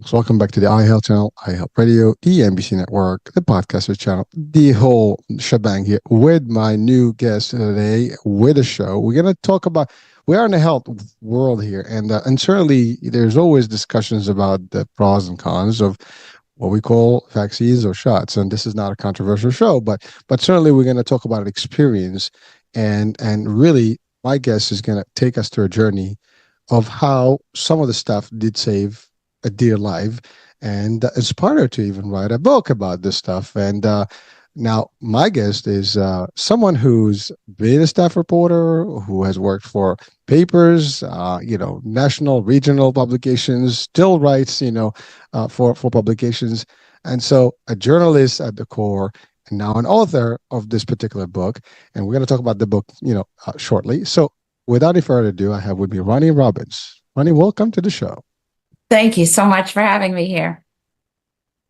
folks. Welcome back to the iHealth channel, iHealth Radio, the NBC Network, the Podcaster channel, the whole shebang here with my new guest today with a show. We're going to talk about, we are in the health world here, and certainly there's always discussions about the pros and cons of what we call vaccines or shots. And this is not a controversial show, but certainly we're going to talk about an experience, and really my guest is going to take us through a journey of how some of the stuff did save a dear life and inspired her to even write a book about this stuff. And now my guest is someone who's been a staff reporter, who has worked for papers, national, regional publications, still writes, for publications. And so a journalist at the core, and now an author of this particular book. And we're going to talk about the book, shortly. So without any further ado, I have with me Roni Robbins. Roni, welcome to the show. Thank you so much for having me here.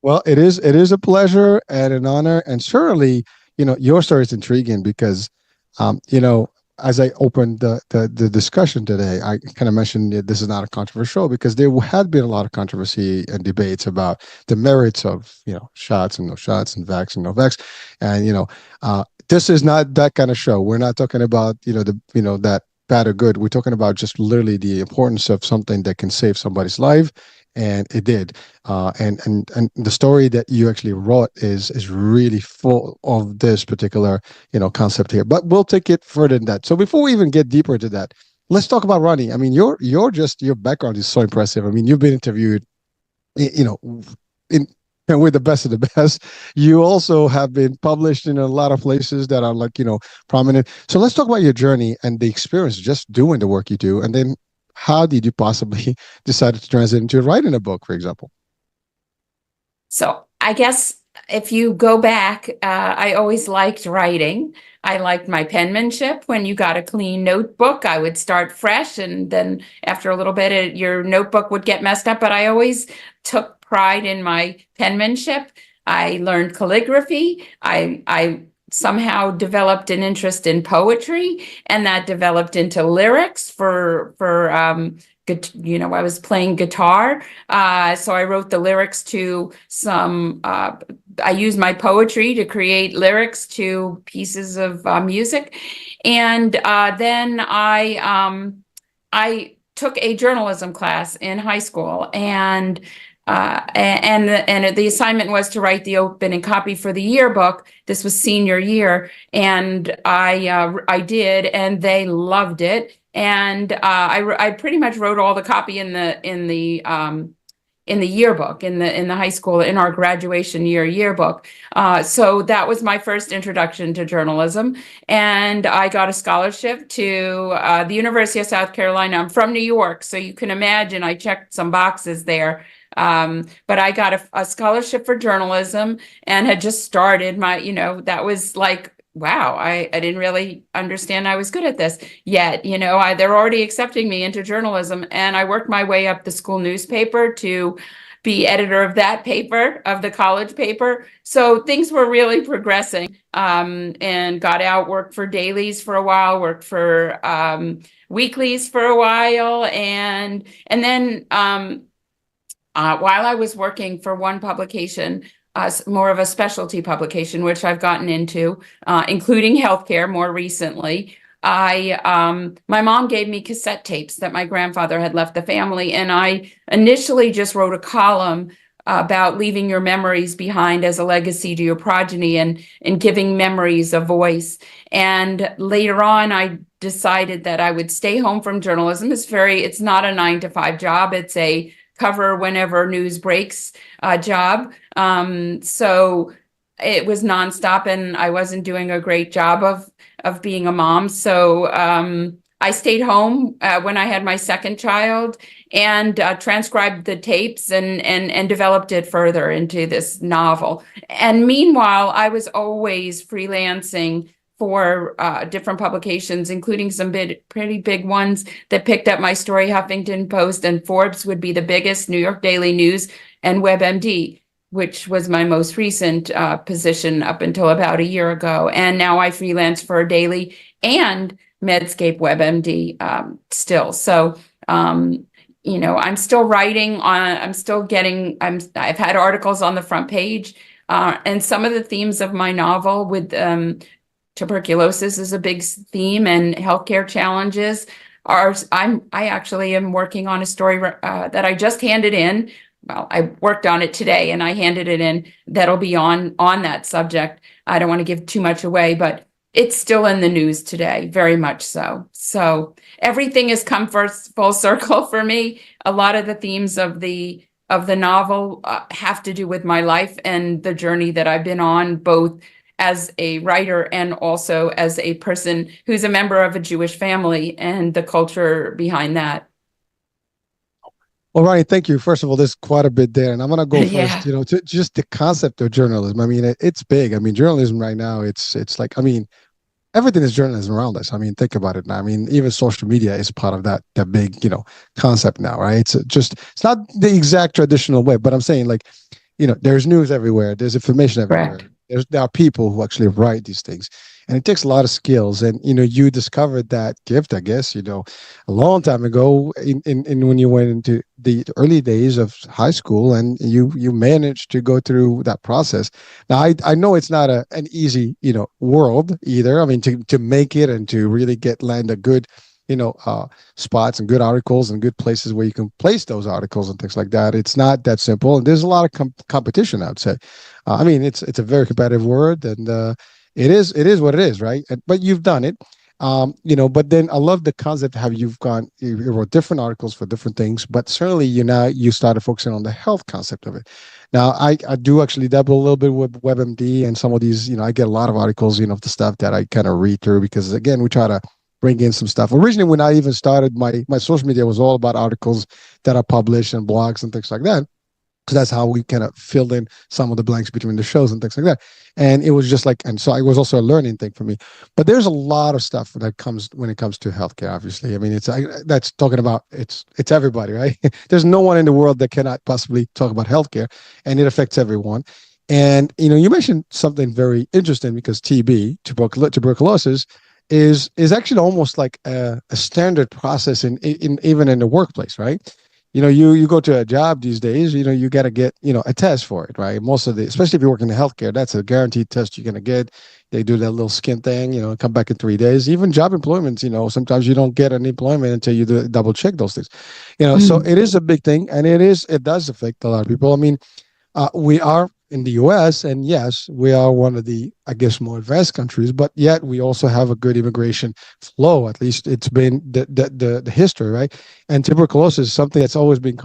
Well, it is a pleasure and an honor, and certainly, your story is intriguing because, as I opened the discussion today, I kind of mentioned that this is not a controversial show because there had been a lot of controversy and debates about the merits of shots and no shots and vax and no vax, and this is not that kind of show. We're not talking about that bad or good. We're talking about just literally the importance of something that can save somebody's life, and it did. And the story that you actually wrote is really full of this particular concept here. But we'll take it further than that. So before we even get deeper into that, let's talk about Roni. I mean, your background is so impressive. I mean, you've been interviewed, and with the best of the best. You also have been published in a lot of places that are prominent. So let's talk about your journey and the experience just doing the work you do. And then how did you possibly decide to transition into writing a book, for example? So I guess if you go back, I always liked writing. I liked my penmanship. When you got a clean notebook, I would start fresh. And then after a little bit, your notebook would get messed up. But I always took pride in my penmanship. I learned calligraphy. I somehow developed an interest in poetry, and that developed into lyrics I was playing guitar. So I wrote the lyrics to some, I used my poetry to create lyrics to pieces of music. And then I took a journalism class in high school, and the assignment was to write the opening copy for the yearbook. This was senior year, and I did, and they loved it. And I pretty much wrote all the copy in the yearbook in the high school, in our graduation yearbook. So that was my first introduction to journalism, and I got a scholarship to the University of South Carolina. I'm from New York, so you can imagine I checked some boxes there. But I got a scholarship for journalism and had just started that was like, wow, I didn't really understand I was good at this yet. They're already accepting me into journalism, and I worked my way up the school newspaper to be editor of that paper, of the college paper. So things were really progressing, and got out, worked for dailies for a while, worked for weeklies for a while. And then while I was working for one publication, more of a specialty publication, which I've gotten into, including healthcare more recently, my mom gave me cassette tapes that my grandfather had left the family. And I initially just wrote a column about leaving your memories behind as a legacy to your progeny, and giving memories a voice. And later on, I decided that I would stay home from journalism. It's not a 9-to-5 job. It's a cover whenever news breaks job. So it was nonstop, and I wasn't doing a great job of being a mom. So I stayed home when I had my second child, and transcribed the tapes and developed it further into this novel. And meanwhile, I was always freelancing for different publications, including some pretty big ones that picked up my story. Huffington Post and Forbes would be the biggest, New York Daily News, and WebMD, which was my most recent position up until about a year ago. And now I freelance for Daily and Medscape WebMD still. So I'm still writing on, I've had articles on the front page, and some of the themes of my novel with tuberculosis is a big theme, and healthcare challenges I actually am working on a story that I just handed in. Well, I worked on it today and I handed it in. That'll be on that subject. I don't want to give too much away, but it's still in the news today, very much so. So everything has come full circle for me. A lot of the themes of the novel have to do with my life and the journey that I've been on, both as a writer and also as a person who's a member of a Jewish family and the culture behind that. Well, Ryan, thank you. First of all, there's quite a bit there, and I'm going to go first. Yeah. To just the concept of journalism. I mean, it's big. I mean, journalism right now, it's like, I mean, everything is journalism around us. I mean, think about it now. I mean, even social media is part of that big, concept now, right? It's not the exact traditional way, but I'm saying, like, there's news everywhere. There's information everywhere. Correct. There are people who actually write these things, and it takes a lot of skills. And you discovered that gift, I guess, a long time ago in when you went into the early days of high school, and you managed to go through that process. Now, I know it's not an easy world either. I mean, to make it and to really land a good spots and good articles and good places where you can place those articles and things like that. It's not that simple, and there's a lot of competition, I would say. I mean, it's a very competitive word, and it is what it is, right? But you've done it, But then I love the concept how you wrote different articles for different things, but certainly you started focusing on the health concept of it. Now, I do actually dabble a little bit with WebMD and some of these. I get a lot of articles, of the stuff that I kind of read through because again, we try to bring in some stuff. Originally, when I even started, my social media was all about articles that are published and blogs and things like that. So that's how we kind of filled in some of the blanks between the shows and things like that. And it was just like, and so it was also a learning thing for me. But there's a lot of stuff that comes when it comes to healthcare. Obviously, I mean, that's talking about it's everybody, right? There's no one in the world that cannot possibly talk about healthcare, and it affects everyone. And you mentioned something very interesting because tuberculosis is actually almost like a standard process in even in the workplace, right? You go to a job these days, you got to get, a test for it, right? Most of especially if you work in the healthcare, that's a guaranteed test you're going to get. They do that little skin thing, come back in 3 days. Even job employments, sometimes you don't get an employment until you double check those things, so it is a big thing, and it does affect a lot of people. I mean, we are in the US, and yes, we are one of the, I guess, more advanced countries, but yet we also have a good immigration flow. At least it's been the history, right? And tuberculosis is something that's always been,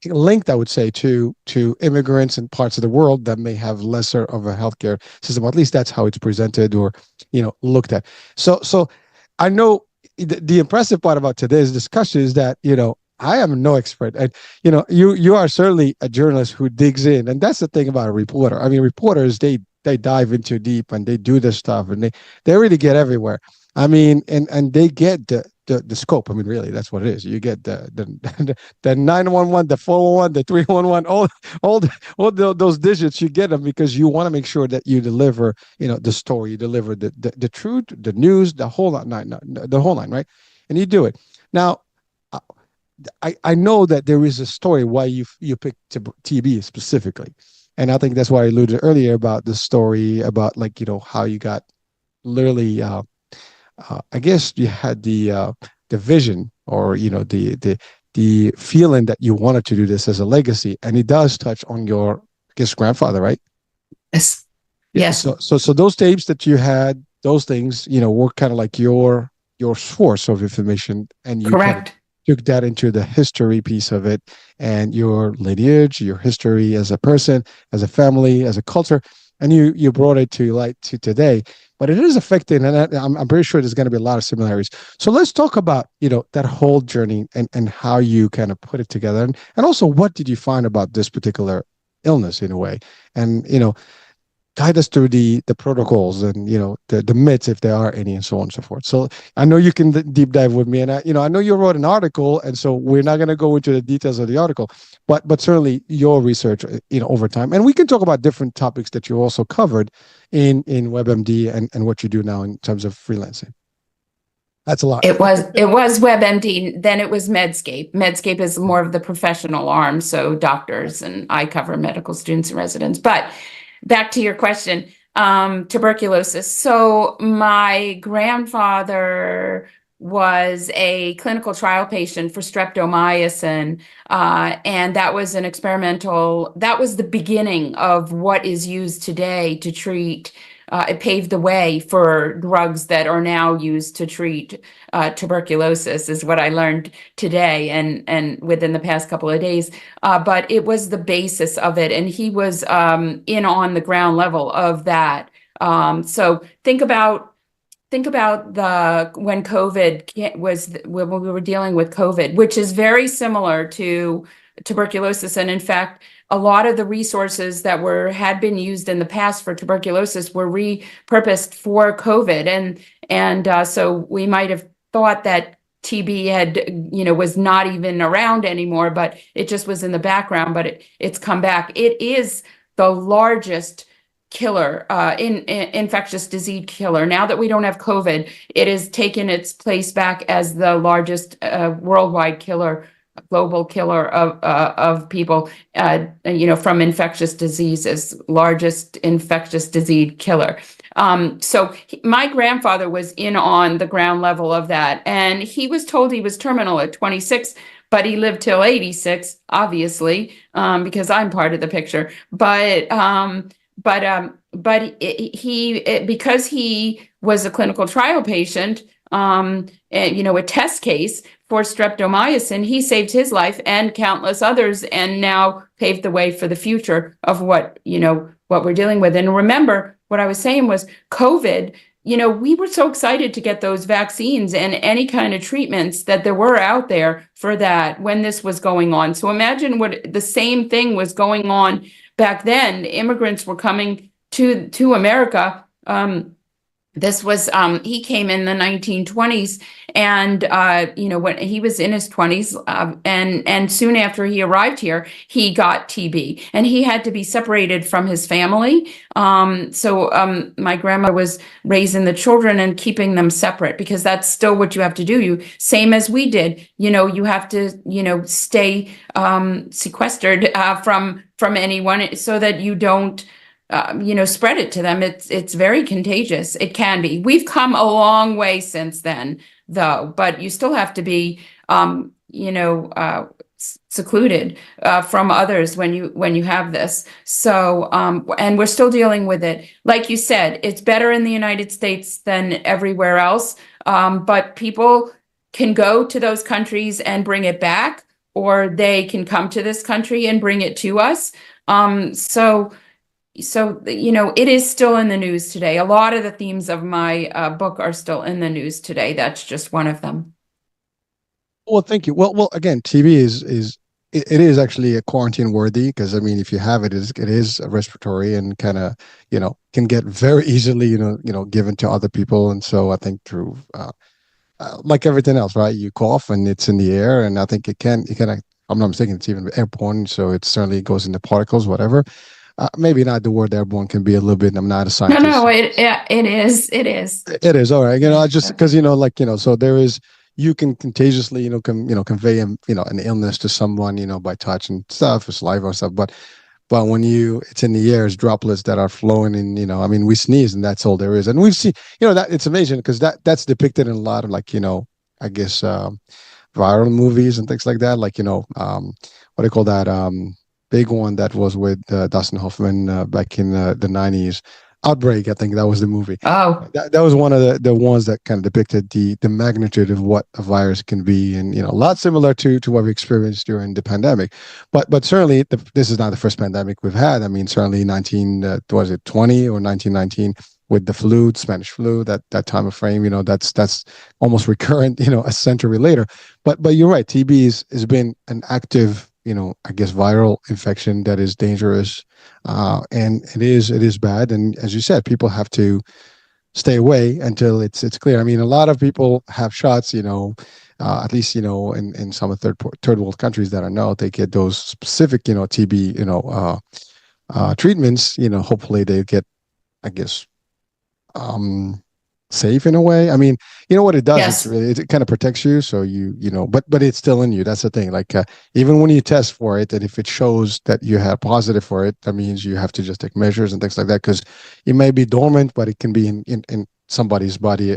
linked, I would say, to immigrants in parts of the world that may have lesser of a healthcare system. At least that's how it's presented or, looked at. So I know the impressive part about today's discussion is that, I am no expert, and you are certainly a journalist who digs in, and that's the thing about a reporter. I mean, reporters they dive into deep and they do this stuff, and they really get everywhere. I mean, and they get the scope. I mean, really, that's what it is. You get the 911, the 411, the 311, all those digits. You get them because you want to make sure that you deliver, the story, you deliver the truth, the news, the whole line, right? And you do it now. I know that there is a story why you picked TB specifically, and I think that's why I alluded earlier about the story about how you got literally. I guess you had the vision or the feeling that you wanted to do this as a legacy, and it does touch on your, I guess, grandfather, right? Yes. Yeah. Yes. So those tapes that you had, those things, were kind of like your source of information, and you Correct. took that into the history piece of it and your lineage, your history as a person, as a family, as a culture, and you brought it to light to today. But it is affecting, and I'm pretty sure there's going to be a lot of similarities. So let's talk about that whole journey and how you kind of put it together, and also what did you find about this particular illness in a way, and guide us through the protocols and the myths if there are any, and so on and so forth. So I know you can deep dive with me, and I know you wrote an article, and so we're not going to go into the details of the article, but certainly your research over time, and we can talk about different topics that you also covered in WebMD and what you do now in terms of freelancing. That's a lot. It was WebMD, then it was Medscape. Medscape is more of the professional arm, so doctors, and I cover medical students and residents. But back to your question, tuberculosis. So my grandfather was a clinical trial patient for streptomycin, and that was that was the beginning of what is used today to treat. It paved the way for drugs that are now used to treat tuberculosis, is what I learned today and within the past couple of days. But it was the basis of it, and he was in on the ground level of that. So think about the when COVID was when we were dealing with COVID, which is very similar to tuberculosis. And in fact, a lot of the resources that had been used in the past for tuberculosis were repurposed for COVID. And so we might have thought that TB was not even around anymore, but it just was in the background, but it's come back. It is the largest killer, infectious disease killer. Now that we don't have COVID, it has taken its place back as the largest worldwide killer, global killer of people, from infectious diseases, largest infectious disease killer. So my grandfather was in on the ground level of that, and he was told he was terminal at 26, but he lived till 86, obviously, because I'm part of the picture. Because he was a clinical trial patient, a test case for streptomycin, he saved his life and countless others, and now paved the way for the future of what we're dealing with. And remember, what I was saying was COVID. We were so excited to get those vaccines and any kind of treatments that there were out there for that when this was going on. So imagine what the same thing was going on back then. Immigrants were coming to America. He came in the 1920s, and when he was in his 20s, and soon after he arrived here, he got TB, and he had to be separated from his family. So my grandma was raising the children and keeping them separate, because that's still what you have to do. Same as we did. You have to stay sequestered from anyone, so that you don't spread it to them. It's very contagious. It can be. We've come a long way since then, though, but you still have to be, secluded from others when you have this. So, and we're still dealing with it. Like you said, it's better in the United States than everywhere else. But people can go to those countries and bring it back, or they can come to this country and bring it to us. So, it is still in the news today. A lot of the themes of my book are still in the news today. That's just one of them. Well, thank you. Well, again, TB it is actually a quarantine worthy, because I mean, if you have it is a respiratory, and kind of can get very easily given to other people. And so I think through like everything else, right? You cough and it's in the air, and I think it can. I'm not mistaken, it's even airborne, so it certainly goes into particles, whatever. Maybe not the word airborne, can be a little bit. I'm not a scientist. No, it is. It is. It is. All right. I just because so there is, you can contagiously convey an illness to someone by touch and stuff, or saliva or stuff. But when it's in the air, it's droplets that are flowing in. I mean, we sneeze and that's all there is. And we've seen that it's amazing, because that's depicted in a lot of I guess viral movies and things like that. Like what do you call that? Big one that was with Dustin Hoffman back in the 90s. Outbreak, I think that was the movie. Oh, that was one of the ones that kind of depicted the magnitude of what a virus can be, and a lot similar to what we experienced during the pandemic. But certainly this is not the first pandemic we've had. I mean, certainly 20 or 1919 with the flu, Spanish flu, that time of frame. That's almost recurrent. A century later. But you're right. TB has been an active, I guess, viral infection that is dangerous, and it is bad. And as you said, people have to stay away until it's clear. I mean, a lot of people have shots, at least in some third world countries that I know, they get those specific TB treatments. Hopefully they get, I guess, safe in a way. I mean, you know what it does? It's Yes. really, it kind of protects you. So but it's still in you. That's the thing. Like, even when you test for it, and if it shows that you have positive for it, that means you have to just take measures and things like that, because it may be dormant, but it can be in somebody's body,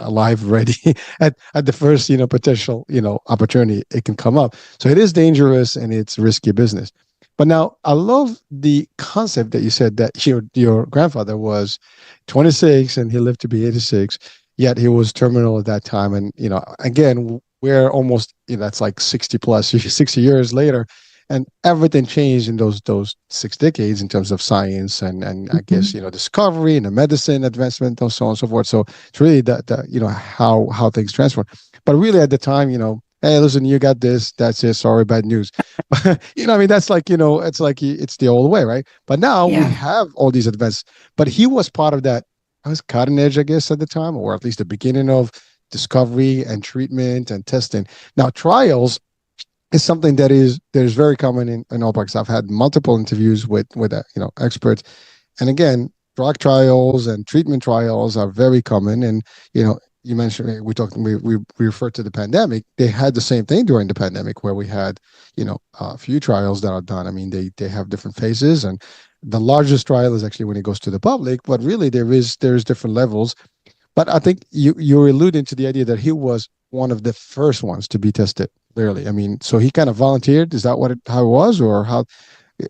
alive, ready at the first, potential, opportunity, it can come up. So it is dangerous and it's risky business. But now I love the concept that you said that your grandfather was 26 and he lived to be 86, yet he was terminal at that time. And, again, we're almost, that's like 60 plus 60 years later. And everything changed in those 6 decades in terms of science and I guess, Mhm. discovery and the medicine advancement and so on and so forth. So it's really that how things transform. But really at the time, hey, listen, you got this, that's it, sorry, bad news. I mean, that's like, it's like it's the old way, right? But now we Yeah. have all these advances. But he was part of that. I was cutting edge, I guess, at the time, or at least the beginning of discovery and treatment and testing. Now, trials is something that is very common in all parts. I've had multiple interviews with experts, and again, drug trials and treatment trials are very common. And you mentioned we referred to the pandemic. They had the same thing during the pandemic, where we had a few trials that are done. I mean, they have different phases, and the largest trial is actually when it goes to the public. But really, there's different levels. But I think you're alluding to the idea that he was one of the first ones to be tested. Clearly, I mean, so he kind of volunteered. Is that how it was, or how?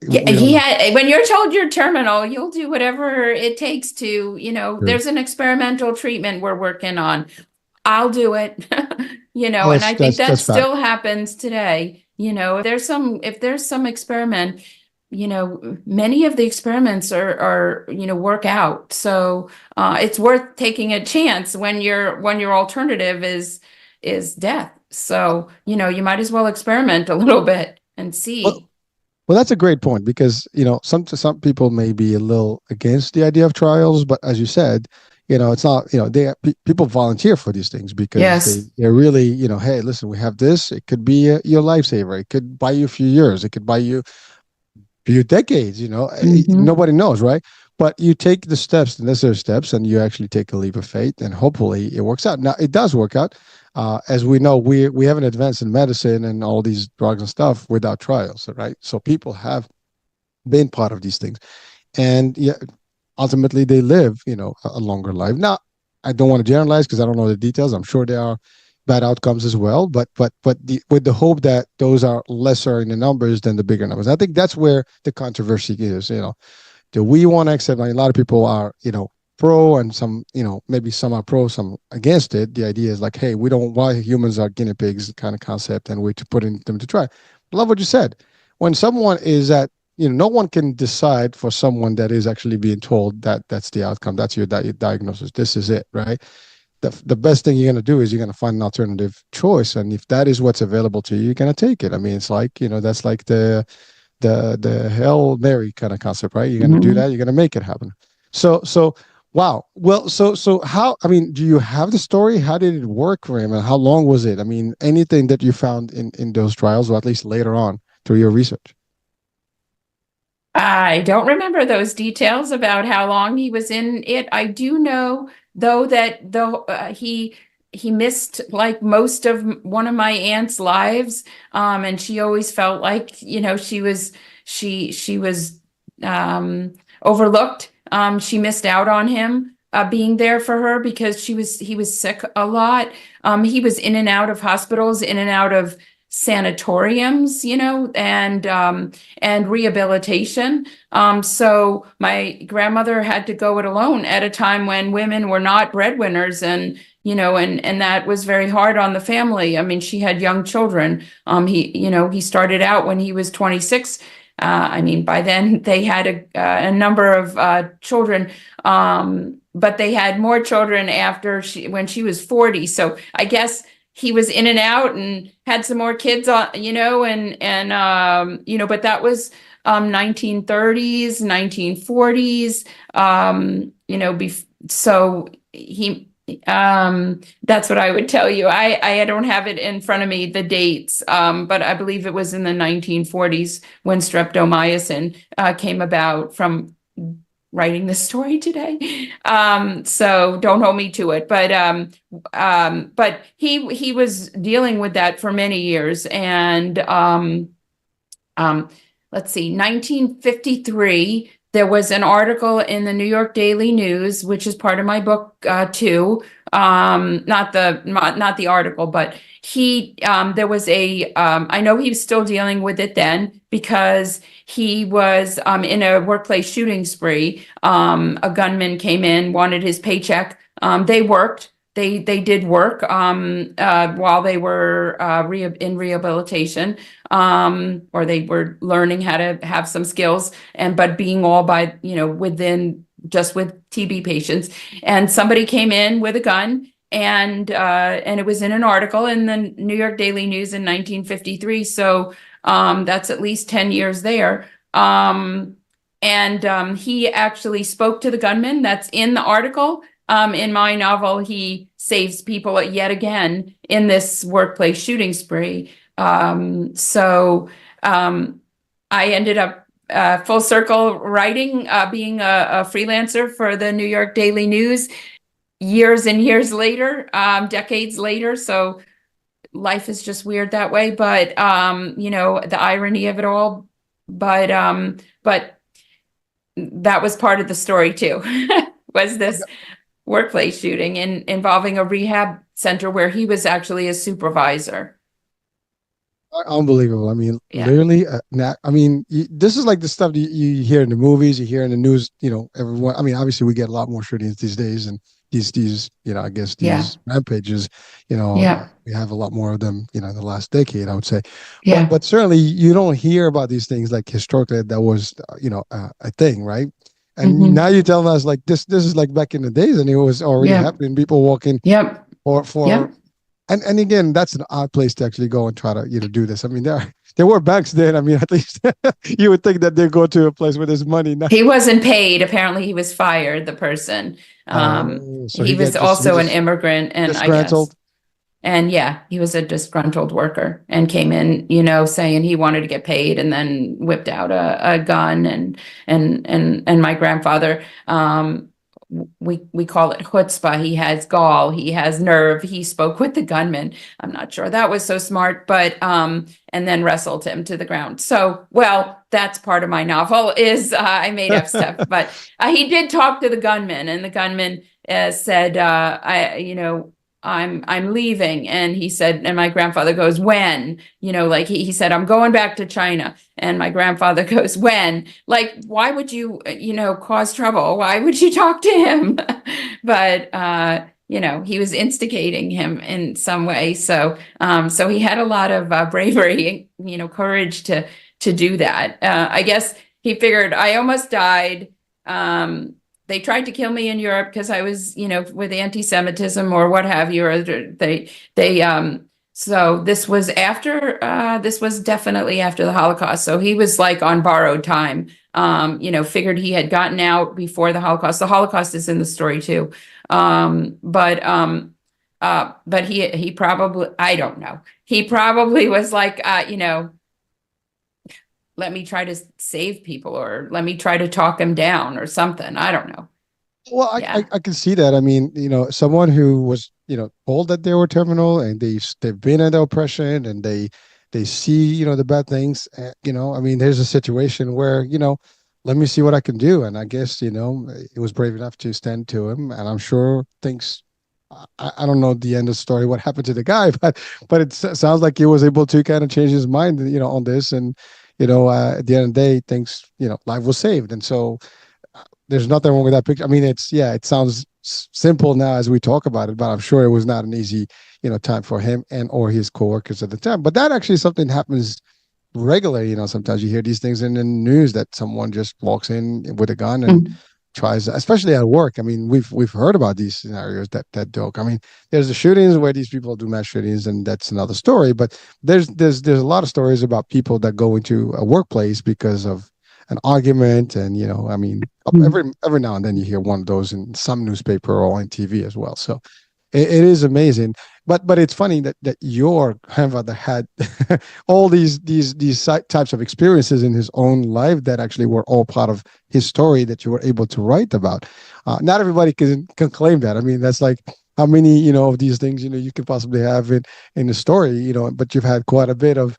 Yeah, We don't he know. had, when you're told you're terminal, you'll do whatever it takes to, Sure. there's an experimental treatment we're working on. I'll do it. Oh, And I think that that's fact. still happens today. If there's some experiment, many of the experiments are work out. So it's worth taking a chance when your alternative is death. So, you might as well experiment a little bit and Well, see. well, that's a great point, because some people may be a little against the idea of trials, but as you said, it's not, people volunteer for these things because Yes. they're really, hey, listen, we have this. It could be your lifesaver. It could buy you a few years. It could buy you few decades, Hmm. nobody knows, right? But you take the steps, the necessary steps, and you actually take a leap of faith, and hopefully it works out. Now, it does work out. As we know, we haven't advanced in medicine and all these drugs and stuff without trials, right? So people have been part of these things, and yeah, ultimately they live, a longer life. Now, I don't want to generalize because I don't know the details. I'm sure there are bad outcomes as well, but with the hope that those are lesser in the numbers than the bigger numbers. I think that's where the controversy is. Do we want to accept? I mean, a lot of people are, pro, and some, maybe some are pro, some against it. The idea is like, hey, we don't why humans are guinea pigs kind of concept, and we to put in them to try. I love what you said. When someone is at, no one can decide for someone that is actually being told that that's the outcome, that's your diagnosis, this is it, right? The best thing you're going to do is you're going to find an alternative choice, and if that is what's available to you, you're going to take it. I mean, it's like, that's like the Hail Mary kind of concept, right? You're going to do Hmm. that. You're going to make it happen. So wow. Well, so how? I mean, do you have the story? How did it work for him, and how long was it? I mean, anything that you found in those trials, or at least later on through your research? I don't remember those details about how long he was in it. I do know though that he missed like most of one of my aunt's lives, and she always felt like she was overlooked. She missed out on him being there for her because he was sick a lot. He was in and out of hospitals, in and out of sanatoriums, and rehabilitation. So my grandmother had to go it alone at a time when women were not breadwinners, and that was very hard on the family. I mean, she had young children. He started out when he was 26. I mean, by then they had a number of children, but they had more children when she was 40. So I guess he was in and out and had some more kids on, but that was 1930s, 1940s. So that's what I would tell you. I don't have it in front of me, the dates, but I believe it was in the 1940s when streptomycin came about from writing this story today. So don't hold me to it. But he was dealing with that for many years. And let's see, 1953, there was an article in the New York Daily News, which is part of my book too. Not the article, but there was I know he was still dealing with it then because he was in a workplace shooting spree. A gunman came in, wanted his paycheck. They worked. They did work while they were in rehabilitation, or they were learning how to have some skills, but being all by, within just with TB patients. And somebody came in with a gun, and it was in an article in the New York Daily News in 1953. So that's at least 10 years there. He actually spoke to the gunman that's in the article. In my novel, he saves people yet again in this workplace shooting spree. So I ended up full circle writing, being a freelancer for the New York Daily News years and years later, decades later. So life is just weird that way. But, the irony of it all. But that was part of the story too, was this workplace shooting involving a rehab center where he was actually a supervisor. Unbelievable. I mean, Yeah. literally, this is like the stuff you hear in the movies, you hear in the news, everyone. I mean, obviously, we get a lot more shootings these days, and these, I guess Yeah. these rampages, Yeah. we have a lot more of them, in the last decade, I would say. Yeah. But certainly, you don't hear about these things like historically that was, a thing, right? And now you're telling us like this is like back in the days, and it was already Yeah. happening. People walking Yep. for Yep. and again, that's an odd place to actually go and try to do this. I mean, there were banks then. I mean, at least you would think that they go to a place where there's money. Now. He wasn't paid. Apparently, he was fired. The person. So he was also an immigrant, and I guess. And yeah, he was a disgruntled worker and came in, saying he wanted to get paid, and then whipped out a gun. And my grandfather, we call it chutzpah. He has gall, he has nerve. He spoke with the gunman. I'm not sure that was so smart, but and then wrestled him to the ground. So, well, that's part of my novel is I made up stuff, but he did talk to the gunman, and the gunman said, I'm leaving. And he said, and my grandfather goes, when? Like he said, I'm going back to China. And my grandfather goes, when? Like, why would you, cause trouble? Why would you talk to him? But, he was instigating him in some way. So he had a lot of bravery, courage to do that. I guess he figured I almost died. They tried to kill me in Europe because I was, with anti-Semitism or what have you, or so this was definitely after the Holocaust. So he was like on borrowed time, figured he had gotten out before the Holocaust. The Holocaust is in the story too. But he probably, I don't know. He probably was like, let me try to save people, or let me try to talk him down or something. I don't know. Well, I can see that. I mean, someone who was, told that they were terminal, and they've been under oppression, and they see, the bad things. I mean, there's a situation where, let me see what I can do. And I guess, it was brave enough to stand to him. And I'm sure things, I don't know the end of the story, what happened to the guy, but it sounds like he was able to kind of change his mind, on this. And, at the end of the day, things, life was saved. And so there's nothing wrong with that picture. I mean, it sounds simple now as we talk about it, but I'm sure it was not an easy, time for him and or his coworkers at the time. But that actually something happens regularly. Sometimes you hear these things in the news that someone just walks in with a gun and tries, especially at work. I mean, we've heard about these scenarios that joke. I mean, there's the shootings where these people do mass shootings, and that's another story. But there's a lot of stories about people that go into a workplace because of an argument, and I mean, every now and then you hear one of those in some newspaper or on TV as well. So It is amazing, but it's funny that your grandfather had all these types of experiences in his own life that actually were all part of his story that you were able to write about. Not everybody can claim that. I mean, that's like how many of these things you could possibly have in a story. But you've had quite a bit of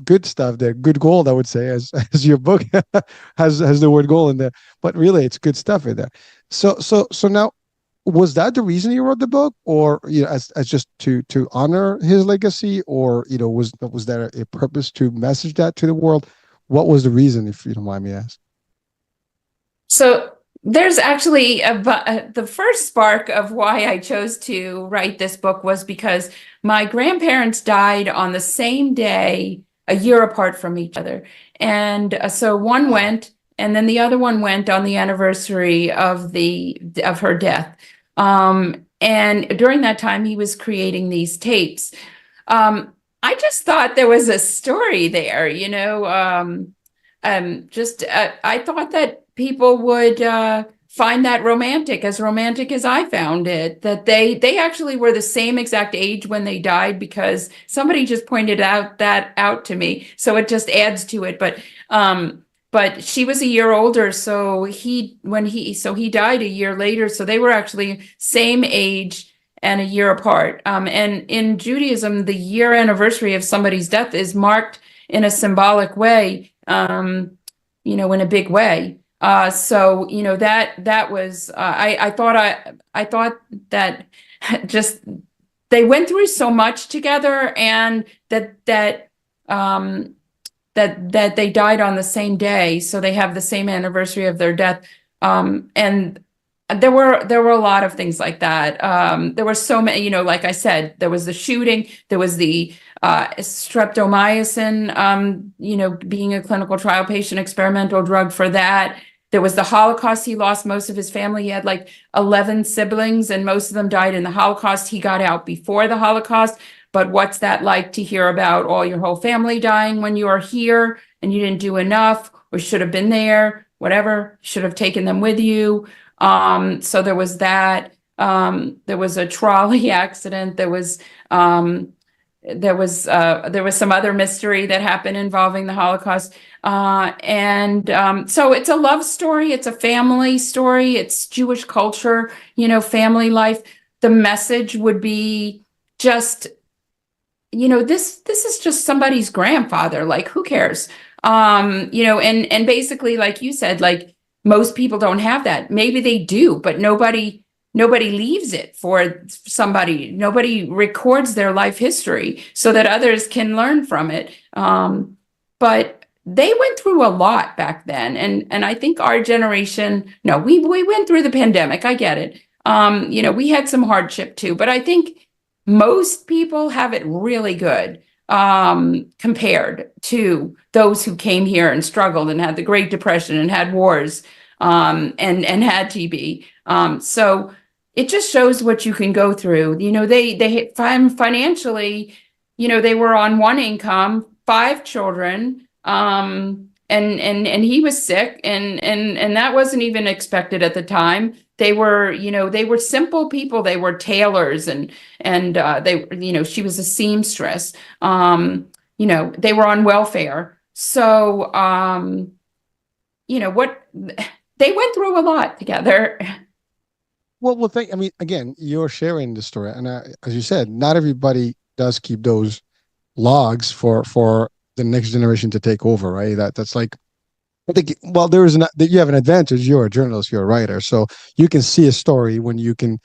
good stuff there, good gold, I would say, as your book has the word gold in there. But really, it's good stuff in there. So now, was that the reason you wrote the book, or as just to honor his legacy, or was there a purpose to message that to the world? What was the reason, if you don't mind me asking? So there's actually the first spark of why I chose to write this book was because my grandparents died on the same day, a year apart from each other. And so one went, and then the other one went on the anniversary of her death. And during that time, he was creating these tapes. I just thought there was a story there, I thought that people would find that romantic as I found it, that they actually were the same exact age when they died, because somebody just pointed out to me. So it just adds to it. But she was a year older, so he died a year later. So they were actually same age and a year apart. And in Judaism, the year anniversary of somebody's death is marked in a symbolic way, in a big way. So that was I thought that just they went through so much together, and that they died on the same day, so they have the same anniversary of their death. And there were a lot of things like that. There were so many, like I said, there was the shooting, there was the streptomycin, being a clinical trial patient, experimental drug for that. There was the Holocaust. He lost most of his family. He had like 11 siblings, and most of them died in the Holocaust. He got out before the Holocaust. But what's that like to hear about all your whole family dying when you are here and you didn't do enough, or should have been there, whatever, should have taken them with you. So there was that. There was a trolley accident. There was some other mystery that happened involving the Holocaust. So it's a love story. It's a family story. It's Jewish culture, family life. The message would be just, this is just somebody's grandfather. Like, who cares? And basically, like you said, like, most people don't have that. Maybe they do, but nobody leaves it for somebody. Nobody records their life history so that others can learn from it. But they went through a lot back then. And I think our generation, no, we went through the pandemic. I get it. We had some hardship too, but I think most people have it really good compared to those who came here and struggled and had the Great Depression and had wars and had TB. So it just shows what you can go through. They financially, they were on one income, 5 children, and he was sick, and that wasn't even expected at the time. They were simple people. They were tailors, and she was a seamstress. They were on welfare. So, they went through a lot together. Well, I mean, again, you're sharing the story, and as you said, not everybody does keep those logs for the next generation to take over, right? That's like, I think, well, you have an advantage. You're a journalist, you're a writer, so you can see a story when you can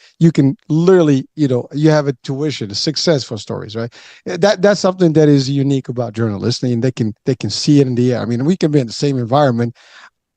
literally, you have a tuition, a success for stories, right? That's something that is unique about journalists, and they can see it in the air. I mean, we can be in the same environment.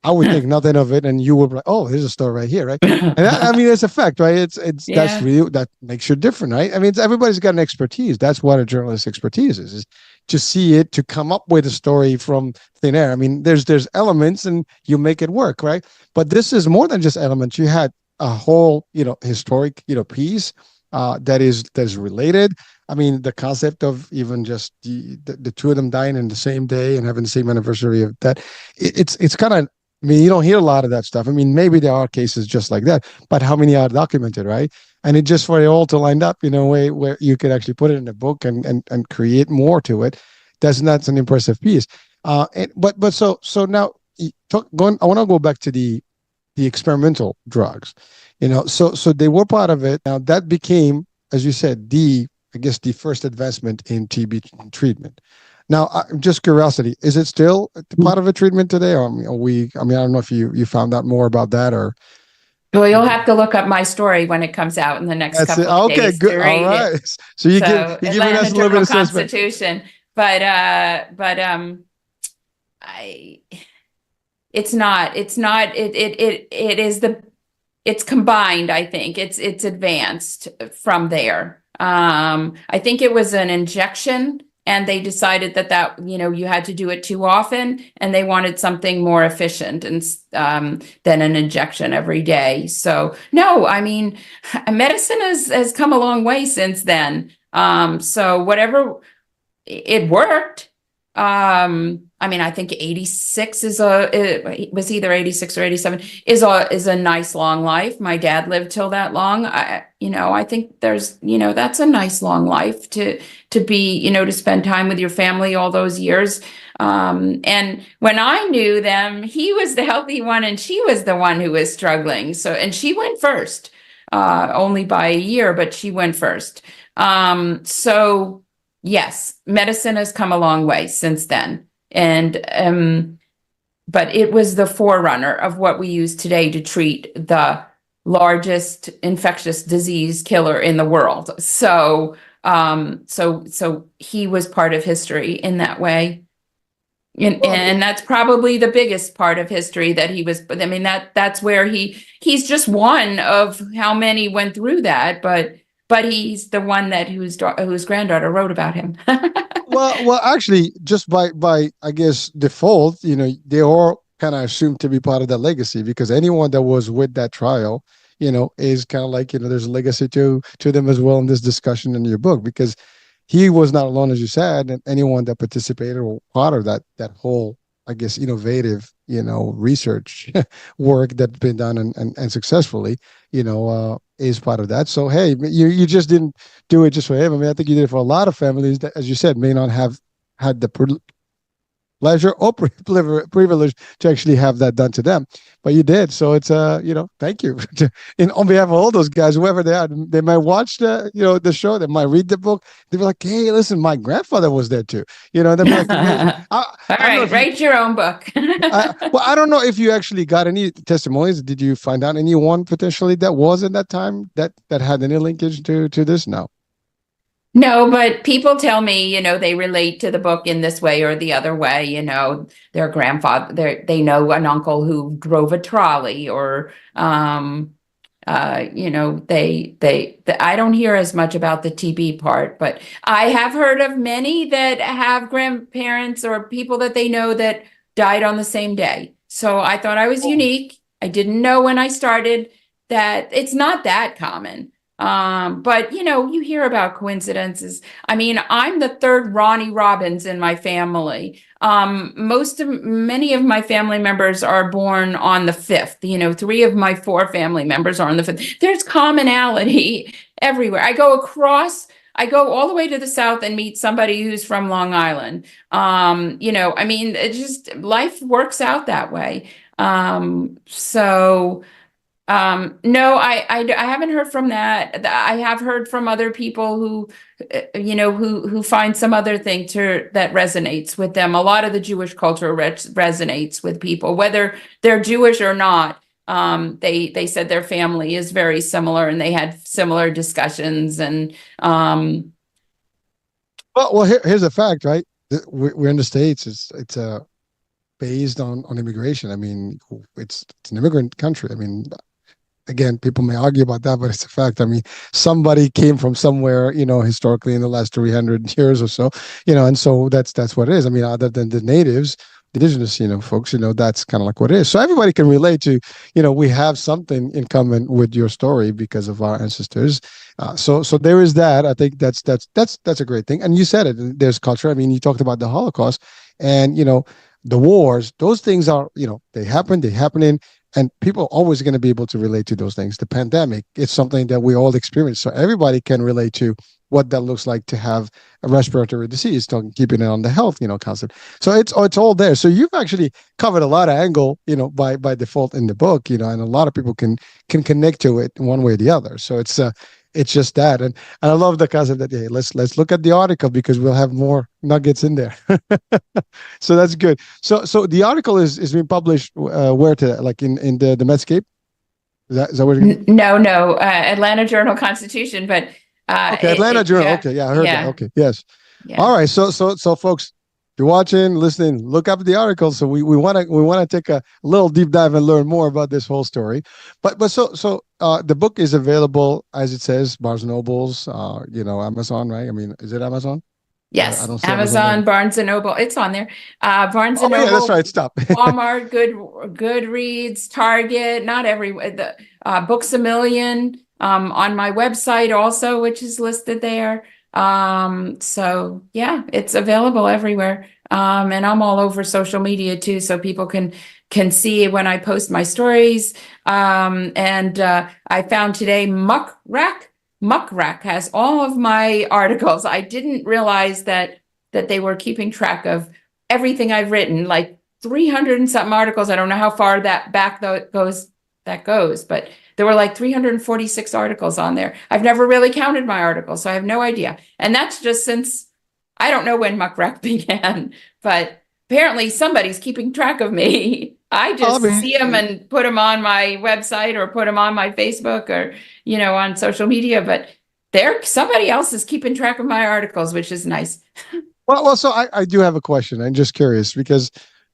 I would think nothing of it, and you would be like, "Oh, here's a story right here, right?" And I mean, it's a fact, right? It's That's real. That makes you different, right? I mean, everybody's got an expertise. That's what a journalist's expertise is to see it, to come up with a story from thin air. I mean, there's elements, and you make it work, right? But this is more than just elements. You had a whole, historic, piece that is related. I mean, the concept of even just the two of them dying in the same day and having the same anniversary of that, it's kind of I mean, you don't hear a lot of that stuff. I mean, maybe there are cases just like that, but how many are documented, right? And it just for it all to line up in a way where you could actually put it in a book and create more to it. That's an impressive piece. But now going, I want to go back to the experimental drugs. So they were part of it. Now that became, as you said, I guess the first advancement in TB treatment. Now, just curiosity, is it still part of a treatment today? Or I mean, I don't know if you found out more about that or. Well, you'll have to look up my story when it comes out in the next That's it. couple of Okay, days good. to All read it. right. So you're giving Atlanta us a little bit Journal of assessment. Constitution, but I it's not it is it's combined. I think it's advanced from there. I think it was an injection, and they decided that you had to do it too often, and they wanted something more efficient and than an injection every day. So no, I mean, medicine has come a long way since then. So whatever, it worked. I mean, I think 86 it was either 86 or 87 is a nice long life. My dad lived till that long. I think that's a nice long life to be, to spend time with your family all those years. And when I knew them, he was the healthy one and she was the one who was struggling. So, and she went first, only by a year, but she went first. So yes, medicine has come a long way since then. And but it was the forerunner of what we use today to treat the largest infectious disease killer in the world. So so he was part of history in that way. And that's probably the biggest part of history that he was. I mean, that's where he's just one of how many went through that, but he's the one that whose granddaughter wrote about him. Well, actually, just by I guess default, they all kind of assumed to be part of that legacy because anyone that was with that trial, is kind of like there's a legacy to them as well in this discussion in your book because he was not alone, as you said, and anyone that participated or part of that whole, I guess, innovative, research work that's been done and successfully, is part of that. So, hey, you just didn't do it just for him. I mean, I think you did it for a lot of families that, as you said, may not have had the pleasure or privilege to actually have that done to them, but you did. So it's thank you. On behalf of all those guys, whoever they are, they might watch the show, they might read the book, they'll be like, hey, listen, my grandfather was there too. They'll be like, all right, write your own book. I don't know if you actually got any testimonies. Did you find out anyone potentially that was in that time that had any linkage to this? No, but people tell me, they relate to the book in this way or the other way. Their grandfather, they know an uncle who drove a trolley, or, I don't hear as much about the TB part, but I have heard of many that have grandparents or people that they know that died on the same day. So I thought I was unique. I didn't know when I started that it's not that common. But you hear about coincidences. I mean, I'm the third Roni Robbins in my family. Many of my family members are born on the 5th. 3 of my 4 family members are on the 5th. There's commonality everywhere. I go all the way to the South and meet somebody who's from Long Island. I mean, it just, life works out that way. No, I haven't heard from that. I have heard from other people who, who find some other thing that resonates with them. A lot of the Jewish culture resonates with people, whether they're Jewish or not. They said their family is very similar and they had similar discussions. And here's a fact, right? We're in the States. It's based on immigration. I mean, it's an immigrant country. I mean, again, people may argue about that, but it's a fact. I mean, somebody came from somewhere, historically in the last 300 years or so, and so that's what it is. I mean, other than the natives, the indigenous, folks, that's kind of like what it is. So everybody can relate to, we have something in common with your story because of our ancestors. So there is that. I think that's a great thing. And you said it. There's culture. I mean, you talked about the Holocaust, and the wars, those things are, they happen, they happening, and people are always going to be able to relate to those things. The pandemic, it's something that we all experience. So everybody can relate to what that looks like to have a respiratory disease, keeping it on the health, concept. So it's all there. So you've actually covered a lot of angle, by default in the book, and a lot of people can connect to it one way or the other. So it's just that, and I love the concept that, hey, let's look at the article because we'll have more nuggets in there. So that's good. So the article is being published where today? Like in the Medscape? Is that what you're No, Atlanta Journal-Constitution, but Okay, Atlanta Journal. yeah, Okay, yeah, I heard that. yeah, Okay, yes. yeah. All right. So folks, if you're watching, listening, look up the article. So we want to take a little deep dive and learn more about this whole story. But the book is available, as it says, Barnes and Nobles, Amazon, right? I mean, is it Amazon? I Yes, don't see Amazon, there. Barnes and Noble, it's on there. Barnes Oh and yeah, that's Noble, right. Stop. Walmart, Goodreads, Target, not the Books A Million, on my website also, which is listed there. So yeah, it's available everywhere. And I'm all over social media too, so people can see when I post my stories. And I found today Muck Rack has all of my articles. I didn't realize that they were keeping track of everything I've written, like 300 and something articles. I don't know how far that back goes, but there were like 346 articles on there. I've never really counted my articles, so I have no idea. And that's just since, I don't know when Muck Rack began, but apparently somebody's keeping track of me. I just see them and put them on my website or put them on my Facebook or, on social media, but somebody else is keeping track of my articles, which is nice. Well, so I do have a question. I'm just curious because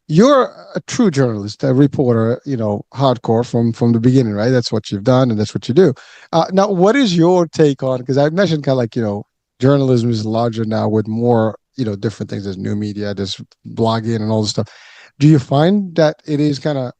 you're a true journalist, a reporter, hardcore from the beginning, right? That's what you've done and that's what you do. Now, what is your take on, because I mentioned kind of like, journalism is larger now with more, different things. There's new media, there's blogging and all this stuff. Do you find that it is kind of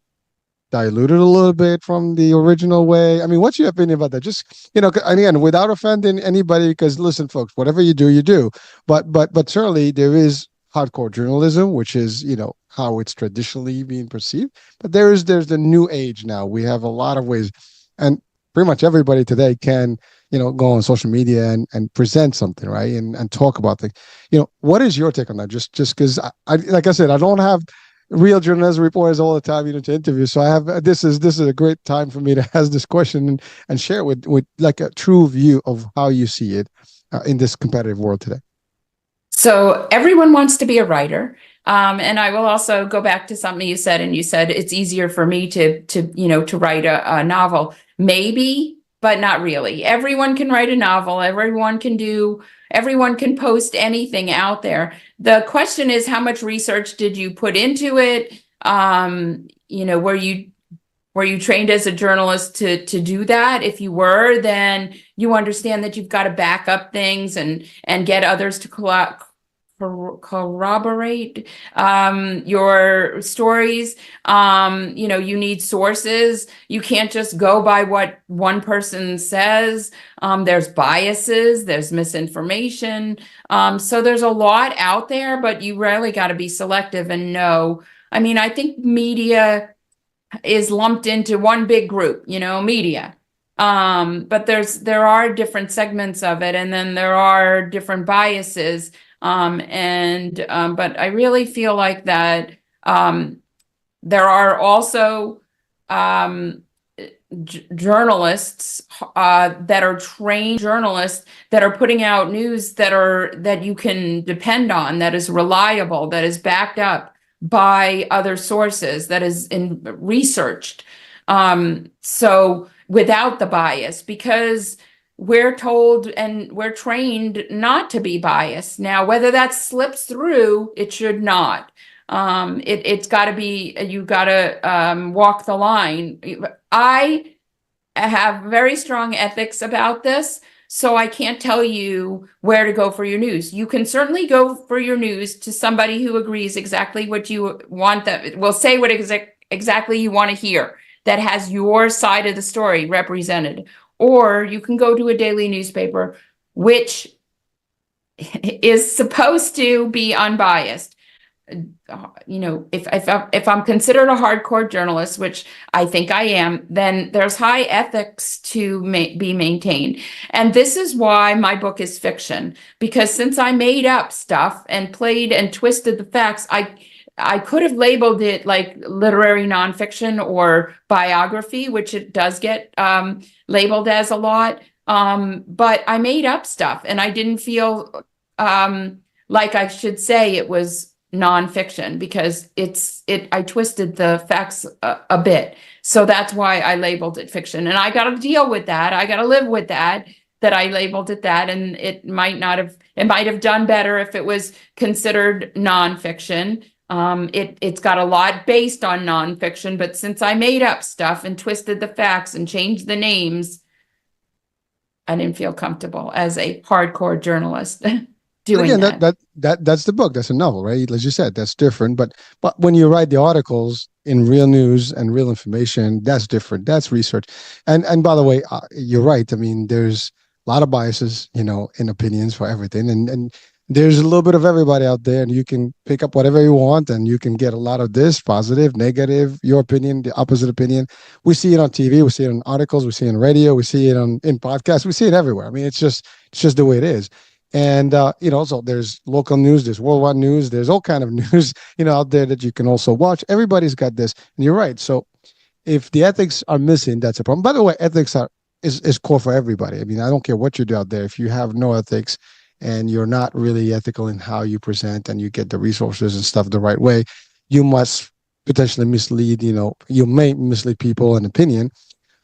diluted a little bit from the original way? I mean, what's your opinion about that? Just, again, without offending anybody, because listen, folks, whatever you do, you do. But certainly there is hardcore journalism, which is, how it's traditionally being perceived. But there's the new age now. We have a lot of ways, and pretty much everybody today can, go on social media and present something, right? And talk about things. What is your take on that? Just because I like I said, I don't have real journalism reporters all the time, to interview. So I have this is a great time for me to ask this question and share with like a true view of how you see it in this competitive world today. So everyone wants to be a writer. And I will also go back to something you said, and you said it's easier for me to write a novel. Maybe, but not really. Everyone can write a novel. Everyone can post anything out there. The question is, how much research did you put into it? Were you trained as a journalist to do that? If you were, then you understand that you've got to back up things and get others to corroborate your stories. You need sources. You can't just go by what one person says. There's biases, there's misinformation. So there's a lot out there, but you really got to be selective and know. I mean, I think media is lumped into one big group, media. But there are different segments of it, and then there are different biases. But I really feel like that there are also journalists that are trained journalists that are putting out news that you can depend on, that is reliable, that is backed up by other sources, that is researched. So without the bias, because we're told and we're trained not to be biased. Now, whether that slips through, it should not. It's got to be, you got to walk the line. I have very strong ethics about this, so I can't tell you where to go for your news. You can certainly go for your news to somebody who agrees exactly what you want, that will say what exactly you want to hear, that has your side of the story represented. Or you can go to a daily newspaper, which is supposed to be unbiased. if I'm considered a hardcore journalist, which I think I am, then there's high ethics to be maintained. And this is why my book is fiction, because since I made up stuff and played and twisted the facts, I could have labeled it like literary nonfiction or biography, which it does get labeled as a lot. But I made up stuff, and I didn't feel like I should say it was nonfiction, because I twisted the facts a bit. So that's why I labeled it fiction. And I got to deal with that. I got to live with that I labeled it that. And it might have done better if it was considered nonfiction. It's got a lot based on nonfiction, but since I made up stuff and twisted the facts and changed the names, I didn't feel comfortable as a hardcore journalist. Again, that's the book. That's a novel, right? As you said, that's different. But when you write the articles in real news and real information, that's different. That's research. And by the way, you're right. I mean, there's a lot of biases, in opinions for everything, and there's a little bit of everybody out there, and you can pick up whatever you want, and you can get a lot of this positive, negative, your opinion, the opposite opinion. We see it on TV, we see it in articles, we see it in radio, we see it in podcasts, we see it everywhere. I mean, it's just the way it is. And so there's local news, there's worldwide news, there's all kind of news, out there that you can also watch. Everybody's got this, and you're right. So if the ethics are missing, that's a problem. By the way, ethics is core for everybody. I mean, I don't care what you do out there. If you have no ethics and you're not really ethical in how you present and you get the resources and stuff the right way, you must potentially mislead. You may mislead people and opinion.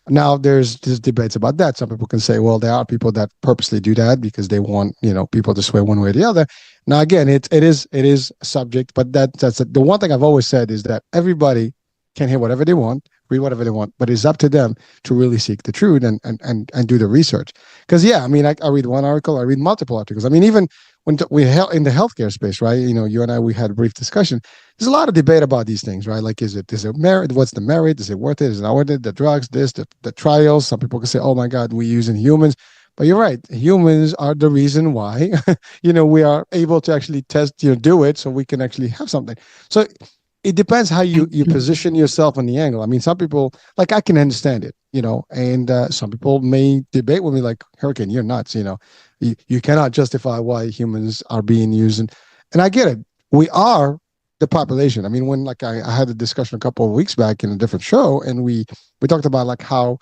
Now, there's debates about that. Some people can say, well, there are people that purposely do that because they want, people to sway one way or the other. Now, again, it is a subject, but that's the one thing I've always said is that everybody can hear whatever they want, read whatever they want, but it's up to them to really seek the truth and do the research. Because, I mean, I read one article, I read multiple articles. I mean, even when we in the healthcare space, right? You and I, we had a brief discussion. There's a lot of debate about these things, right? Like, is it merit? What's the merit? Is it worth it? Is it not worth it? The drugs, the trials. Some people can say, oh my God, we use in humans. But you're right. Humans are the reason why, we are able to actually test, do it so we can actually have something. So it depends how you position yourself on the angle. I mean, some people, like, I can understand it, and some people may debate with me like, Hurricane, you're nuts, you cannot justify why humans are being used. And I get it. We are the population. I mean, when I had a discussion a couple of weeks back in a different show, and we talked about like how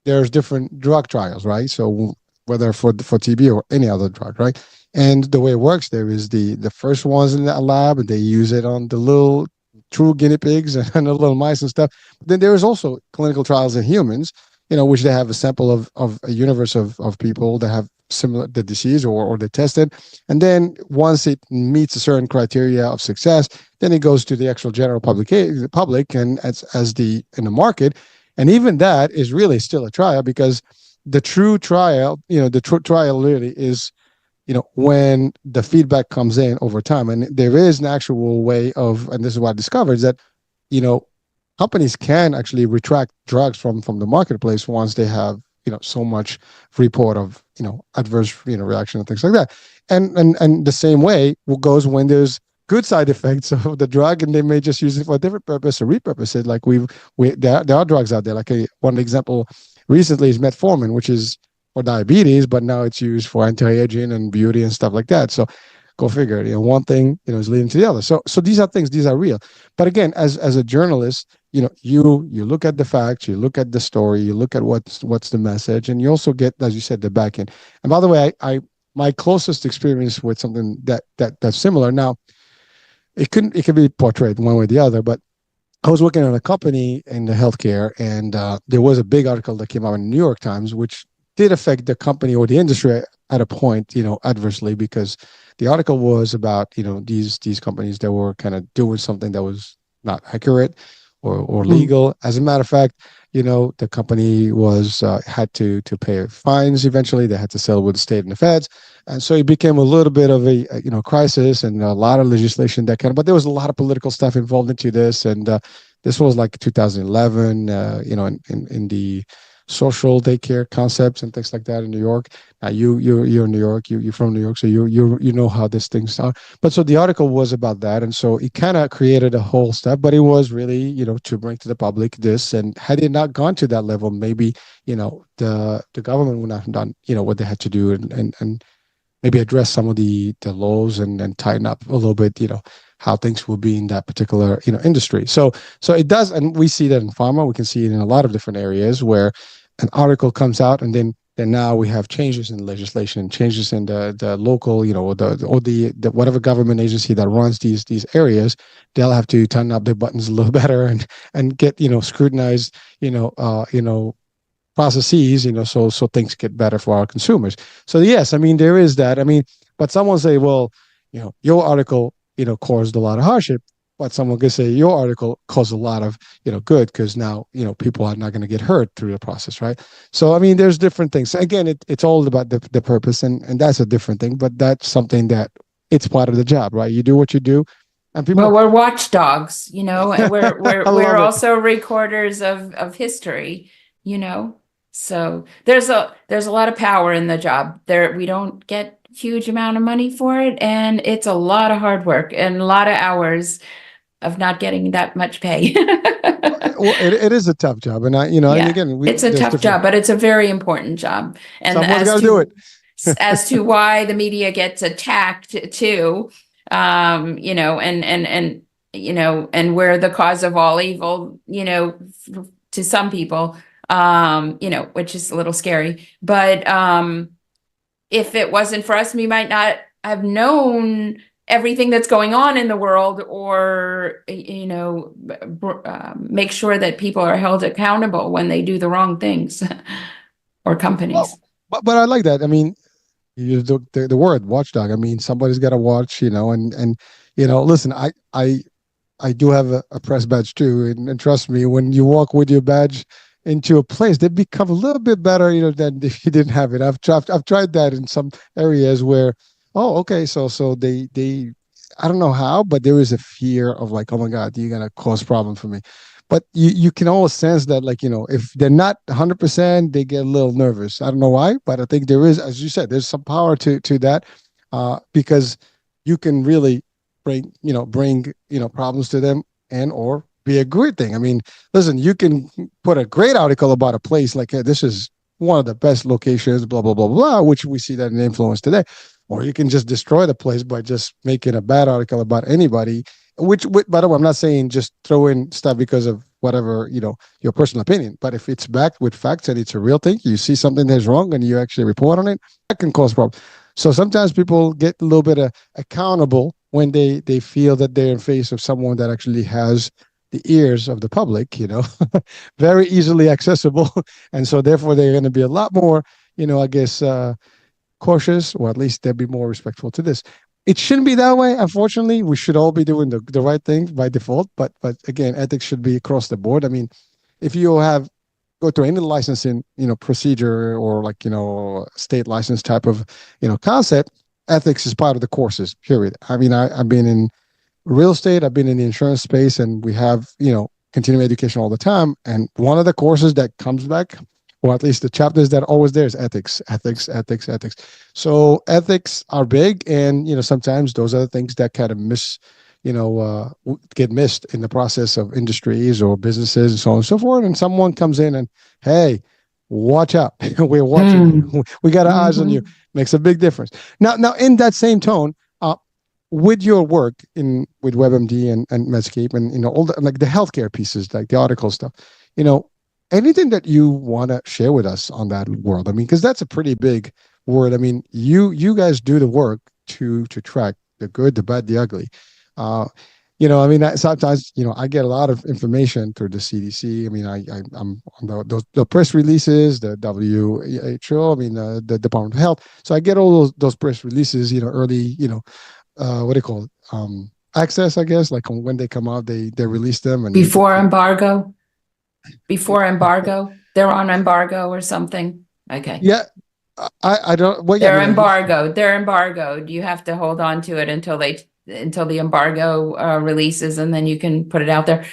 there's different drug trials, right? So whether for TB or any other drug, right? And the way it works there is the first ones in the lab, and they use it on the little true guinea pigs and the little mice and stuff. But then there is also clinical trials in humans, which they have a sample of a universe of people that have the disease or they're tested. And then once it meets a certain criteria of success, then it goes to the actual general public and as in the market. And even that is really still a trial, because the true trial, really is, when the feedback comes in over time. And there is an actual way of, and this is what I discovered, is that, companies can actually retract drugs from the marketplace once they have, so much report of, adverse, reaction and things like that. And the same way goes when there's good side effects of the drug, and they may just use it for a different purpose or repurpose it. Like there are drugs out there. Like one example recently is metformin, which is for diabetes, but now it's used for anti-aging and beauty and stuff like that. So go figure. One thing is leading to the other. So these are things. These are real. But again, as a journalist, you look at the facts, you look at the story, you look at what's the message, and you also get, as you said, the back end. And by the way, I my closest experience with something that's similar. Now, it could be portrayed one way or the other, but I was working on a company in the healthcare, and there was a big article that came out in the New York Times, which did affect the company or the industry at a point, adversely, because the article was about, these companies that were kind of doing something that was not accurate or legal. As a matter of fact, the company was had to pay fines eventually. They had to settle with the state and the feds, and so it became a little bit of a crisis and a lot of legislation but there was a lot of political stuff involved into this, and this was like 2011, in the social daycare concepts and things like that in New York. You're in New York. You're from New York, so you know how these things are. But so the article was about that, and so it kind of created a whole stuff. But it was really, to bring to the public this. And had it not gone to that level, maybe the government would not have done what they had to do, and maybe address some of the laws, and tighten up a little bit, how things will be in that particular industry. So it does, and we see that in pharma. We can see it in a lot of different areas where an article comes out, and then now we have changes in legislation, changes in the local, the whatever government agency that runs these areas. They'll have to tighten up their buttons a little better, and get scrutinized, processes, so things get better for our consumers. So yes, I mean, there is that. I mean, but someone say, well, your article, caused a lot of hardship, but someone could say your article caused a lot of, good, because now, people are not going to get hurt through the process, right? So, I mean, there's different things. Again, it's all about the purpose, and that's a different thing, but that's something that it's part of the job, right? You do what you do, and people. Well, we're watchdogs, and we're I love it. also recorders of history, So there's a lot of power in the job. We don't get huge amount of money for it, and it's a lot of hard work and a lot of hours of not getting that much pay. Well, it is a tough job, and and again, it's a tough job, but it's a very important job. And someone's got to do it. As to why the media gets attacked too, and we're the cause of all evil, to some people, which is a little scary. But if it wasn't for us, we might not have known everything that's going on in the world, or make sure that people are held accountable when they do the wrong things, or companies. Well, but I like that. I mean, you use the word watchdog. I mean, somebody's got to watch, and listen, I do have a press badge too, and trust me, when you walk with your badge into a place, they become a little bit better, than if you didn't have it. I've tried that in some areas where, oh, okay, so they I don't know how, but there is a fear of like, oh my God, you're gonna cause problem for me. But you can always sense that, like, if they're not 100%, they get a little nervous. I don't know why, but I think there is, as you said, there's some power to that, because you can really bring problems to them, and or be a good thing. I mean, listen, you can put a great article about a place like, hey, this is one of the best locations, blah, blah, blah, blah, which we see that in influence today. Or you can just destroy the place by just making a bad article about anybody, which, by the way, I'm not saying just throw in stuff because of whatever, your personal opinion. But if it's backed with facts and it's a real thing, you see something that's wrong and you actually report on it, that can cause problems. So sometimes people get a little bit accountable when they feel that they're in face of someone that actually has the ears of the public, very easily accessible. And so therefore they're going to be a lot more, I guess, cautious, or at least they'll be more respectful to this. It shouldn't be that way. Unfortunately, we should all be doing the right thing by default. But again, ethics should be across the board. I mean, if you go through any licensing, procedure, or like, state license type of, concept, ethics is part of the courses, period. I mean, I've been in real estate, I've been in the insurance space, and we have, continuing education all the time. And one of the courses that comes back, or at least the chapters that are always there, is ethics. So ethics are big, and, sometimes those are the things that kind of get missed in the process of industries or businesses and so on and so forth. And someone comes in and, hey, watch out. We're watching you. We got our eyes on you. Makes a big difference. Now in that same tone, with your work with WebMD and Medscape, and all the, like, the healthcare pieces, like the article stuff, anything that you want to share with us on that world? I mean, because that's a pretty big word. I mean, you guys do the work to track the good, the bad, the ugly. I mean, sometimes, I get a lot of information through the CDC. I mean, I'm on the press releases, the WHO, I mean, the Department of Health. So I get all those press releases, early, what do you call it? Access, I guess, like when they come out, they release them. And before embargo, they're on embargo or something. Okay. Yeah. I don't, well, they're embargoed. You have to hold on to it until the embargo releases, and then you can put it out there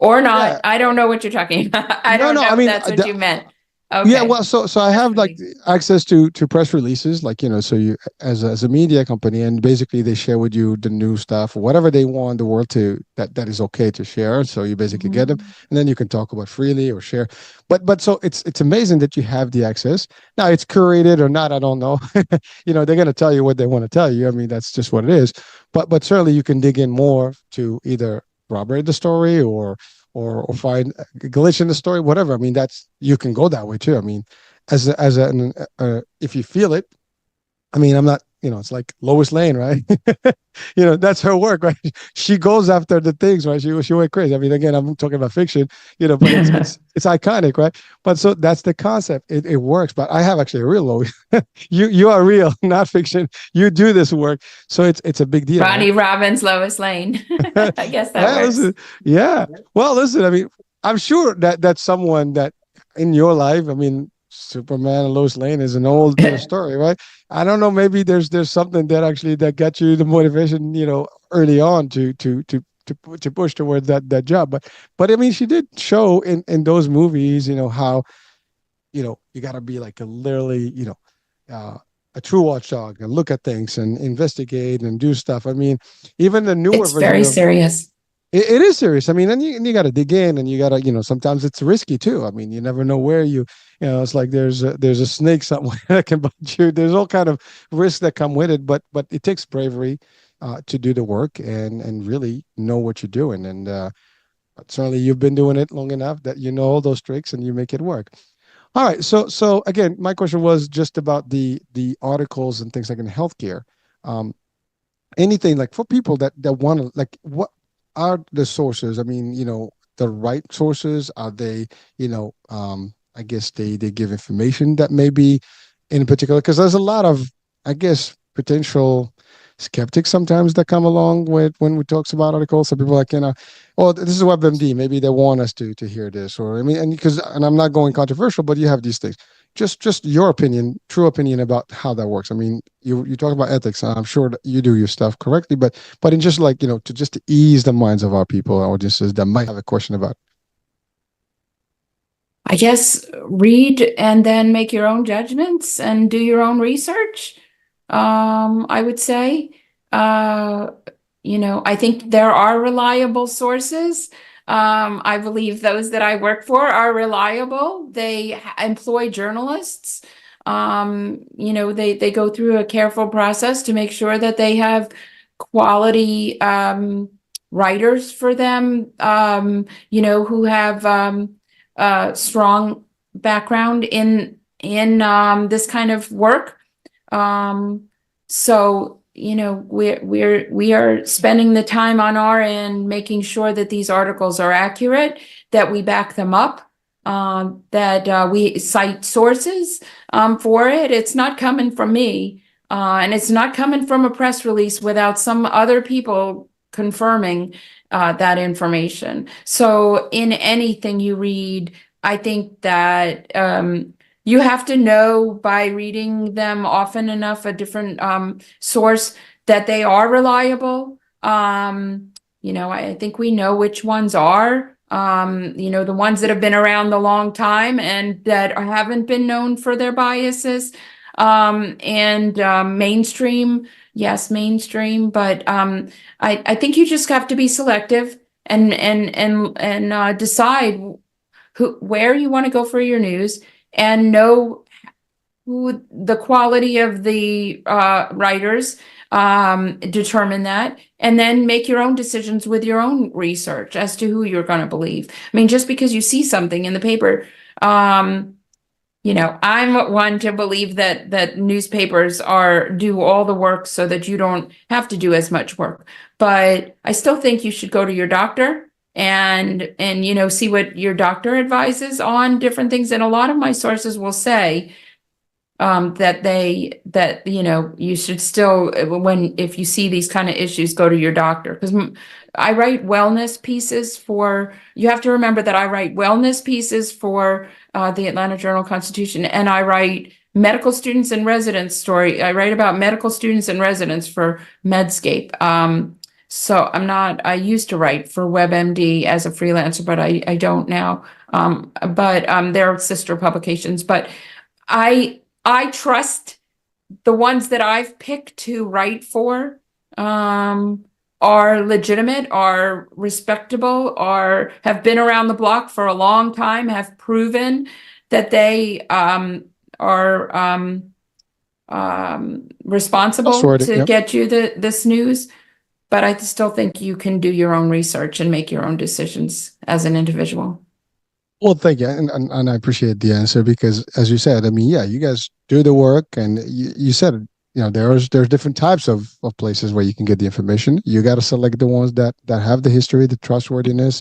or not. Yeah. I don't know what you're talking about. I don't know if that's what you meant. Yeah, Okay. well, so I Press have like release. access to press releases, like so you as a media company, and basically they share with you the new stuff, whatever they want the world to that is okay to share. So you basically get them, Mhm. and then you can talk about freely or share. But so it's amazing that you have the access. Now it's curated or not, I don't know. They're gonna tell you what they want to tell you. I mean, that's just what it is. But certainly you can dig in more to either corroborate the story or find a glitch in the story, whatever. I mean, that's you can go that way too. I mean, if you feel it, I mean, I'm not, it's like Lois Lane, right? That's her work, right? She goes after the things, right? She went crazy. I mean, again, I'm talking about fiction, but it's iconic, right? But so that's the concept. It works. But I have actually a real Lois. You are real, not fiction. You do this work, so it's a big deal, right? Roni Robbins, Lois Lane. I guess that Yeah, works. listen. Yeah. Well, listen, I mean, I'm sure that that's someone that in your life, I mean, Superman and Lois Lane is an old story, right? I don't know, maybe there's something that actually that got you the motivation, early on to push towards that job. But I mean, she did show in those movies, how, you got to be like a literally, uh, a true watchdog and look at things and investigate and do stuff. I mean, even the newer It's version very of serious. it is serious. I mean, and you got to dig in, and you got to, sometimes it's risky too. I mean, you never know where it's like there's a snake somewhere that can bite you. There's all kind of risks that come with it, but it takes bravery to do the work and really know what you're doing. And certainly, you've been doing it long enough that you know all those tricks and you make it work. All right. So again, my question was just about the articles and things like in healthcare. Um, Anything like for people that want to, like, what are the sources? I mean, the right sources, are they, I guess they give information that may be in particular, because there's a lot of, I guess, potential skeptics sometimes that come along with when we talks about articles. So people are like, oh, this is WebMD, maybe they want us to hear this, or I mean, and I'm not going controversial, but you have these things. Just your opinion, true opinion about how that works. I mean, you talk about ethics, and I'm sure that you do your stuff correctly, but in just like, to ease the minds of our people, our audiences that might have a question about. I guess read and then make your own judgments and do your own research. I would say, uh, I think there are reliable sources. I believe those that I work for are reliable. They employ journalists. They go through a careful process to make sure that they have quality writers for them, who have strong background in this kind of work. So, we are spending the time on our end, making sure that these articles are accurate, that we back them up, that we cite sources for it. It's not coming from me, and it's not coming from a press release without some other people confirming that information. So in anything you read, I think that you have to know by reading them often enough, a different source, that they are reliable. I think we know which ones are. The ones that have been around a long time and that haven't been known for their biases. And mainstream, yes, mainstream, but I think you just have to be selective and decide where you want to go for your news, and know who the quality of the writers, determine that, and then make your own decisions with your own research as to who you're going to believe. I mean, just because you see something in the paper, I'm one to believe that newspapers do all the work so that you don't have to do as much work. But I still think you should go to your doctor and see what your doctor advises on different things. And a lot of my sources will say that you should still, if you see these kind of issues, go to your doctor. Because I write wellness pieces you have to remember that I write wellness pieces for the Atlanta Journal-Constitution, and I write medical students and residents story. I write about medical students and residents for Medscape. So I used to write for WebMD as a freelancer, but I don't now. But they're sister publications. But I trust the ones that I've picked to write for are legitimate, are respectable, have been around the block for a long time, have proven that they are responsible Trustworthy. to Yep. get you this news. But I still think you can do your own research and make your own decisions as an individual. Well, thank you, and I appreciate the answer because, as you said, I mean, yeah, you guys do the work, and you said, there's different types of places where you can get the information. You got to select the ones that have the history, the trustworthiness,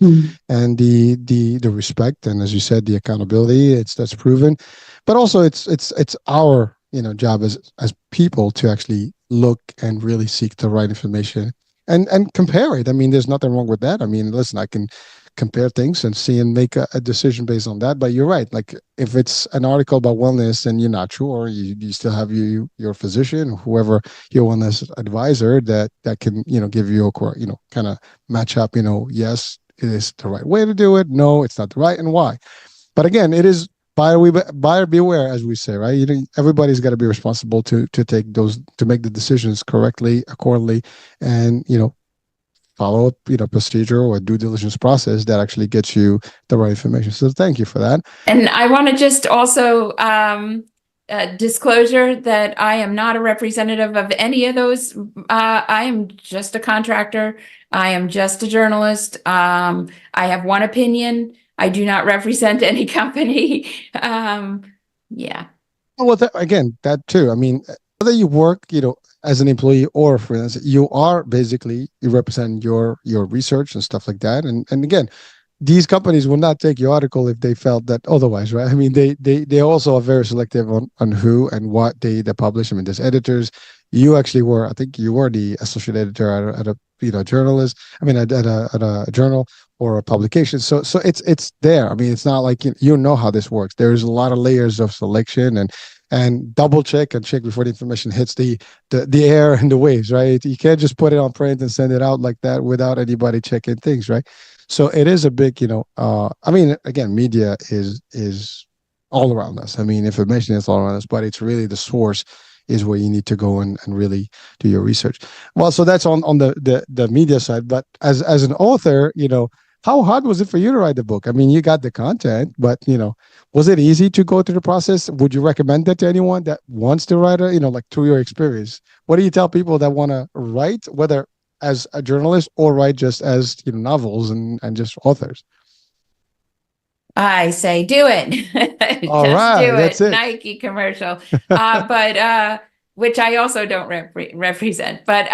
and the respect, and as you said, the accountability. That's proven, but also it's our job as people to actually look and really seek the right information and compare it. I mean, there's nothing wrong with that. I mean, listen, I can compare things and see and make a decision based on that. But you're right. Like if it's an article about wellness and you're not sure, you still have your physician, whoever your wellness advisor that can give you a kind of match up. Yes, it is the right way to do it. No, it's not the right, and why. But again, it is buyer beware, as we say, right? Everybody's got to be responsible to make the decisions correctly, accordingly, and follow up, procedure or due diligence process that actually gets you the right information. So thank you for that. And I want to just also disclosure that I am not a representative of any of those. I am just a contractor. I am just a journalist. I have one opinion. I do not represent any company. Yeah. Well, again, that too. I mean, whether you work, as an employee or a freelancer, you are basically you represent your research and stuff like that. And again, these companies will not take your article if they felt that otherwise, right? I mean, they also are very selective on who and what they publish. I mean, there's editors. You actually were, I think, you were the associate editor at a journalist. I mean, at a journal or a publication. So it's there. I mean, it's not like you know how this works. There's a lot of layers of selection and double check and check before the information hits the air and the waves, right? You can't just put it on print and send it out like that without anybody checking things, right? So it is a big, I mean, again, media is all around us. I mean, information is all around us, but it's really the source is where you need to go and really do your research. Well, so that's on the media side, but as an author, how hard was it for you to write the book? I mean, you got the content, but was it easy to go through the process? Would you recommend that to anyone that wants to write like through your experience? What do you tell people that want to write, whether as a journalist or write just as novels and just authors? I say do it. All Just right, do that's it. it. Nike commercial. But which I also don't represent. But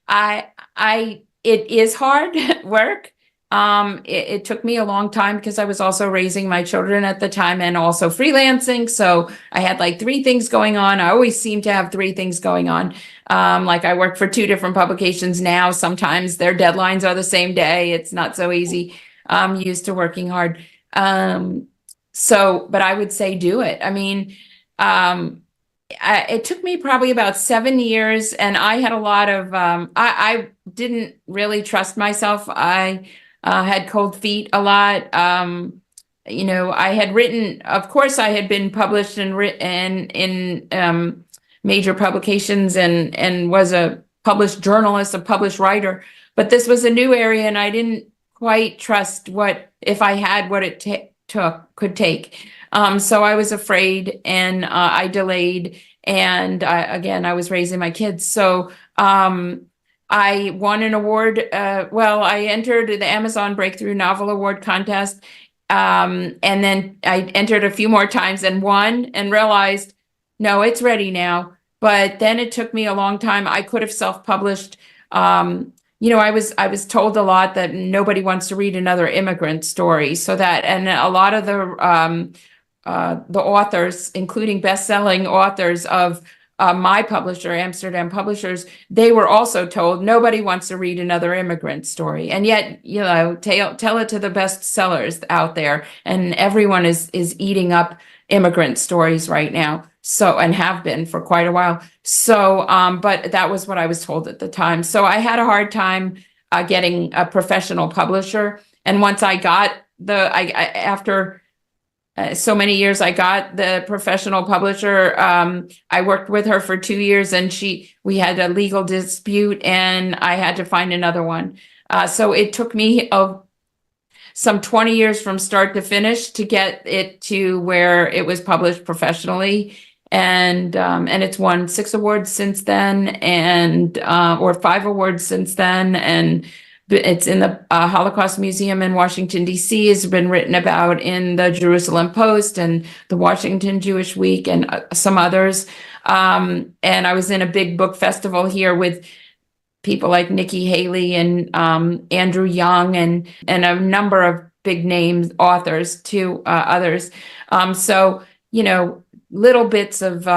it is hard work. It took me a long time because I was also raising my children at the time and also freelancing. So I had like 3 things going on. I always seem to have 3 things going on. Like I work for 2 different publications now. Sometimes their deadlines are the same day. It's not so easy. I'm used to working hard. But I would say do it. I mean, it took me probably about 7 years, and I had a lot of, I didn't really trust myself. I had cold feet a lot. I had written, of course, I had been published in major publications and was a published journalist, a published writer, but this was a new area, and I didn't quite trust if I had what it could take. So I was afraid, and I delayed, and I was raising my kids. So I won an award. I entered the Amazon Breakthrough Novel Award contest, and then I entered a few more times and won, and realized, no, it's ready now. But then it took me a long time. I could have self-published. I was told a lot that nobody wants to read another immigrant story. And a lot of the authors, including best-selling authors of my publisher, Amsterdam Publishers, they were also told nobody wants to read another immigrant story. And yet, tell it to the best sellers out there, and everyone is eating up immigrant stories right now. So, and have been for quite a while. So, but that was what I was told at the time. So I had a hard time getting a professional publisher. And once I got after so many years, I got the professional publisher. I worked with her for 2 years, and we had a legal dispute, and I had to find another one. So it took me some 20 years from start to finish to get it to where it was published professionally. And it's won 6 awards since then, and or 5 awards since then. And it's in the Holocaust Museum in Washington, D.C. Has been written about in the Jerusalem Post and the Washington Jewish Week and some others. And I was in a big book festival here with people like Nikki Haley and Andrew Young and a number of big names authors to others. So, little bits of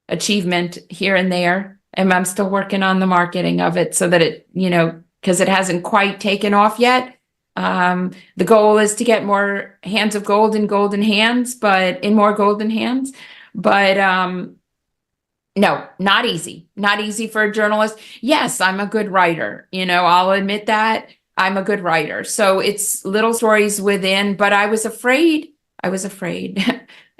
achievement here and there. And I'm still working on the marketing of it so that it, because it hasn't quite taken off yet. The goal is to get more hands of gold in golden hands, but in more golden hands. But no, not easy. Not easy for a journalist. Yes, I'm a good writer. I'll admit that I'm a good writer. So it's little stories within, but I was afraid.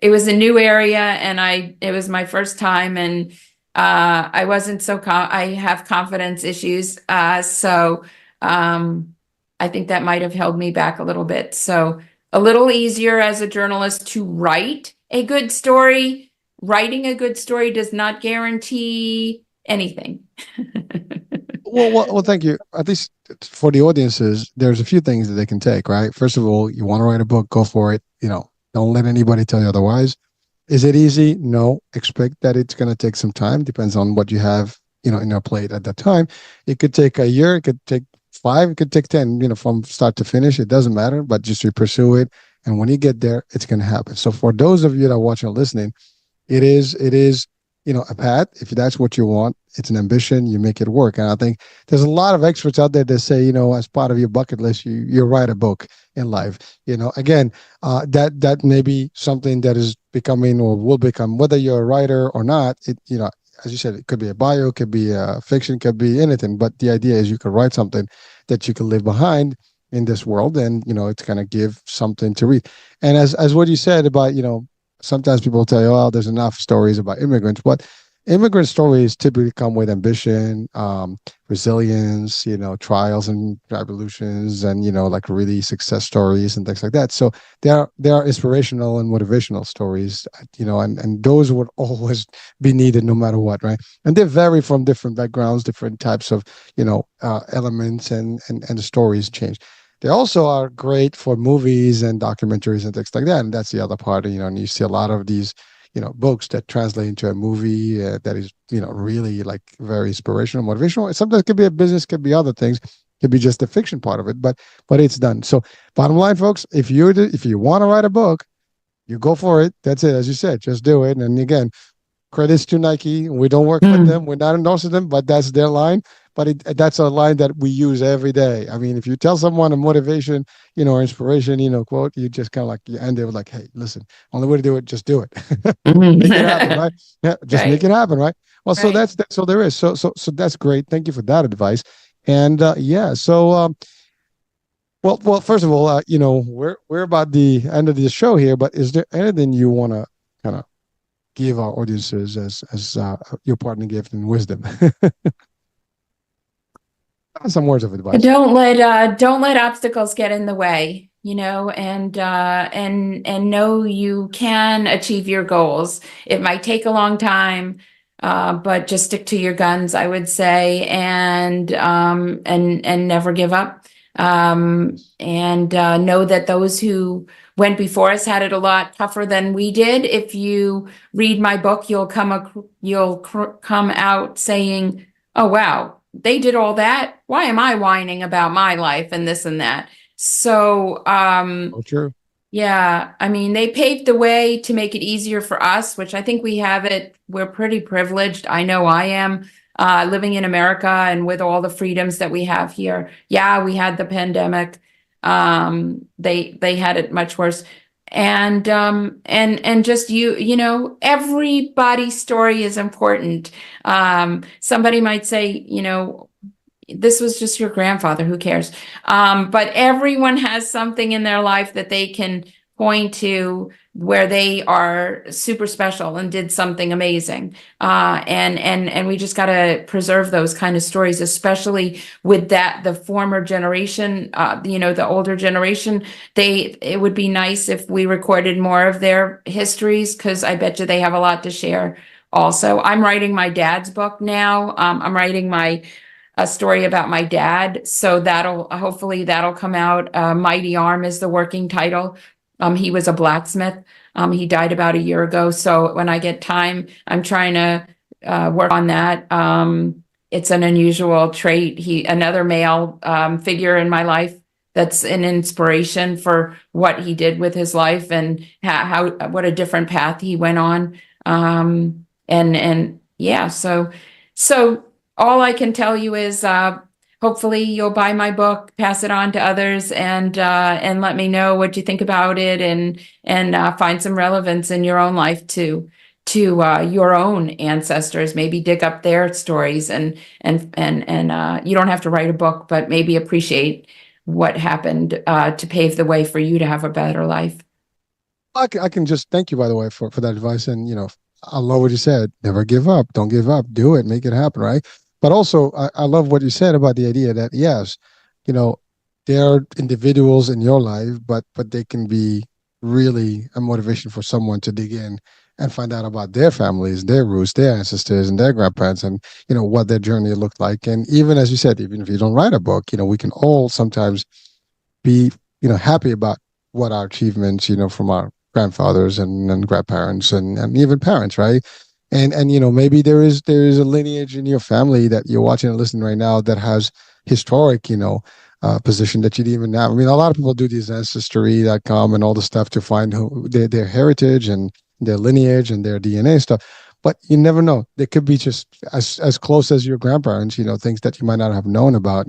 It was a new area, and it was my first time, and I wasn't I have confidence issues. So I think that might have held me back a little bit. So a little easier as a journalist to write a good story. Writing a good story does not guarantee anything. Well, thank you. At least for the audiences, there's a few things that they can take, right? First of all, you want to write a book, go for it. Don't let anybody tell you otherwise. Is it easy? No. Expect that it's going to take some time. Depends on what you have, in your plate at that time. It could take a year. It could take 5. It could take 10. From start to finish. It doesn't matter. But just to pursue it, and when you get there, it's going to happen. So for those of you that are watching or listening, it is a path. If that's what you want, it's an ambition. You make it work. And I think there's a lot of experts out there that say, as part of your bucket list, you write a book in life. Again, that may be something that is becoming or will become, whether you're a writer or not. As you said, it could be a bio, could be a fiction, could be anything. But the idea is you could write something that you can leave behind in this world, and it's going to give something to read. And as what you said about sometimes people tell you, oh, there's enough stories about immigrants, but immigrant stories typically come with ambition, resilience, trials and revolutions, and like really success stories and things like that. So they are inspirational and motivational stories, and those would always be needed no matter what, right? And they vary from different backgrounds, different types of elements, and the stories change. They also are great for movies and documentaries and things like that. And that's the other part, and you see a lot of these, books that translate into a movie that is, really like very inspirational, motivational. Sometimes it could be a business, could be other things, could be just the fiction part of it, but it's done. So bottom line, folks, if you want to write a book, you go for it. That's it. As you said, just do it. And again, credits to Nike. We don't work with them. We're not endorsing them, but that's their line. But that's a line that we use every day. I mean, if you tell someone a motivation, or inspiration, quote, you just kind of like, you end it with like, hey, listen, only way to do it, just do it. Make it happen, right? Yeah, just make it happen, right? Well, so that's so there is. So that's great. Thank you for that advice. And well, first of all, we're about the end of the show here, but is there anything you want to kind of give our audiences as your partner gift and wisdom? Some words of advice. Don't let obstacles get in the way, and know you can achieve your goals. It might take a long time, but just stick to your guns, I would say, and never give up. And know that those who went before us had it a lot tougher than we did. If you read my book, you'll come out saying, "Oh, wow, they did all that. Why am I whining about my life and this and that?" So, true. Yeah, I mean, they paved the way to make it easier for us, which I think we have it. We're pretty privileged. I know I am, living in America and with all the freedoms that we have here. Yeah, we had the pandemic. They had it much worse. And just everybody's story is important. Somebody might say, this was just your grandfather, who cares? But everyone has something in their life that they can point to where they are super special and did something amazing. And we just got to preserve those kind of stories, especially with the former generation, the older generation. It would be nice if we recorded more of their histories, because I bet you they have a lot to share. Also, I'm writing my dad's book now. I'm writing a story about my dad, so hopefully that'll come out. Mighty Arm is the working title. He was a blacksmith. He died about a year ago. So when I get time, I'm trying to work on that. It's an unusual trait. Another male figure in my life that's an inspiration for what he did with his life, and what a different path he went on. And yeah, so all I can tell you is, hopefully you'll buy my book, pass it on to others, and let me know what you think about it, and find some relevance in your own life to your own ancestors. Maybe dig up their stories, and you don't have to write a book, but maybe appreciate what happened to pave the way for you to have a better life. I can just thank you, by the way, for that advice. And I love what you said. Never give up. Don't give up. Do it. Make it happen. Right. But also, I love what you said about the idea that, yes, there are individuals in your life, but they can be really a motivation for someone to dig in and find out about their families, their roots, their ancestors, and their grandparents, and what their journey looked like. And even, as you said, even if you don't write a book, we can all sometimes be happy about what our achievements, from our grandfathers and grandparents and even parents, right? And maybe there is a lineage in your family that you're watching and listening right now that has historic position that you didn't even have. I mean, a lot of people do these ancestry.com and all the stuff to find their heritage and their lineage and their DNA stuff, but you never know. They could be just as close as your grandparents, things that you might not have known about.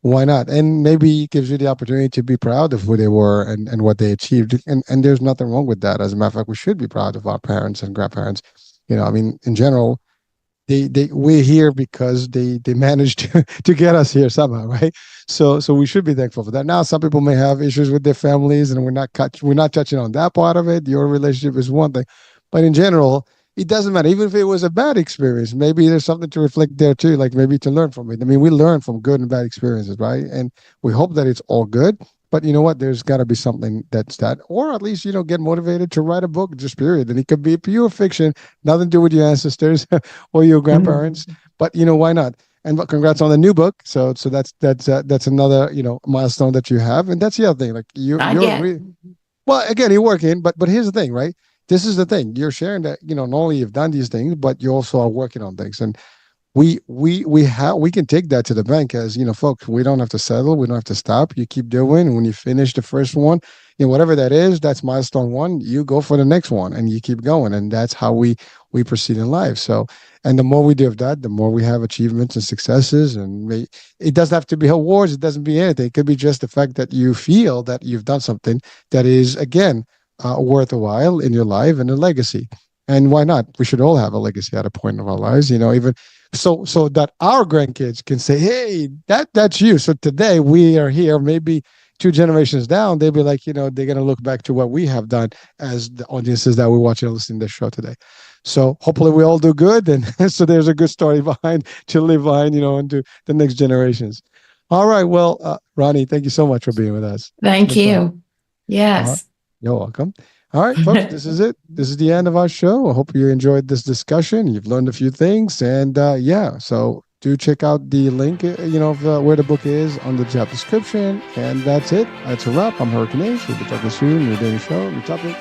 Why not? And maybe it gives you the opportunity to be proud of who they were and what they achieved. And there's nothing wrong with that. As a matter of fact, we should be proud of our parents and grandparents. I mean, in general, we're here because they managed to get us here somehow, right? So we should be thankful for that. Now, some people may have issues with their families, and we're not touching on that part of it. Your relationship is one thing, but in general, it doesn't matter. Even if it was a bad experience, maybe there's something to reflect there too, like maybe to learn from it. I mean, we learn from good and bad experiences, right? And we hope that it's all good. But you know what? There's got to be something that's that, or at least, get motivated to write a book, just period. And it could be pure fiction, nothing to do with your ancestors or your grandparents. But why not? And congrats on the new book. So that's another milestone that you have. And that's the other thing. Like well, again, you're working, but here's the thing, right? This is the thing. You're sharing that not only you've done these things, but you also are working on things. And we can take that to the bank as, folks, we don't have to settle. We don't have to stop. You keep doing. And when you finish the first one, whatever that is, that's milestone one, you go for the next one and you keep going. And that's how we proceed in life. So, and the more we do of that, the more we have achievements and successes. And it doesn't have to be awards. It doesn't be anything. It could be just the fact that you feel that you've done something that is, again, worthwhile in your life and a legacy. And why not? We should all have a legacy at a point of our lives, even so that our grandkids can say, hey, that's you. So today we are here, maybe 2 generations down, they'll be like, they're going to look back to what we have done as the audiences that we're watching and listening to this show today. So hopefully we all do good. And so there's a good story to live behind, into the next generations. All right. Well, Roni, thank you so much for being with us. Thank you. Yes. You're welcome. All right, folks, this is it. This is the end of our show. I hope you enjoyed this discussion. You've learned a few things. And so do check out the link, of where the book is on the job description. And that's it. That's a wrap. I'm Hurricane H. We'll be talking soon. Your daily show, your topic.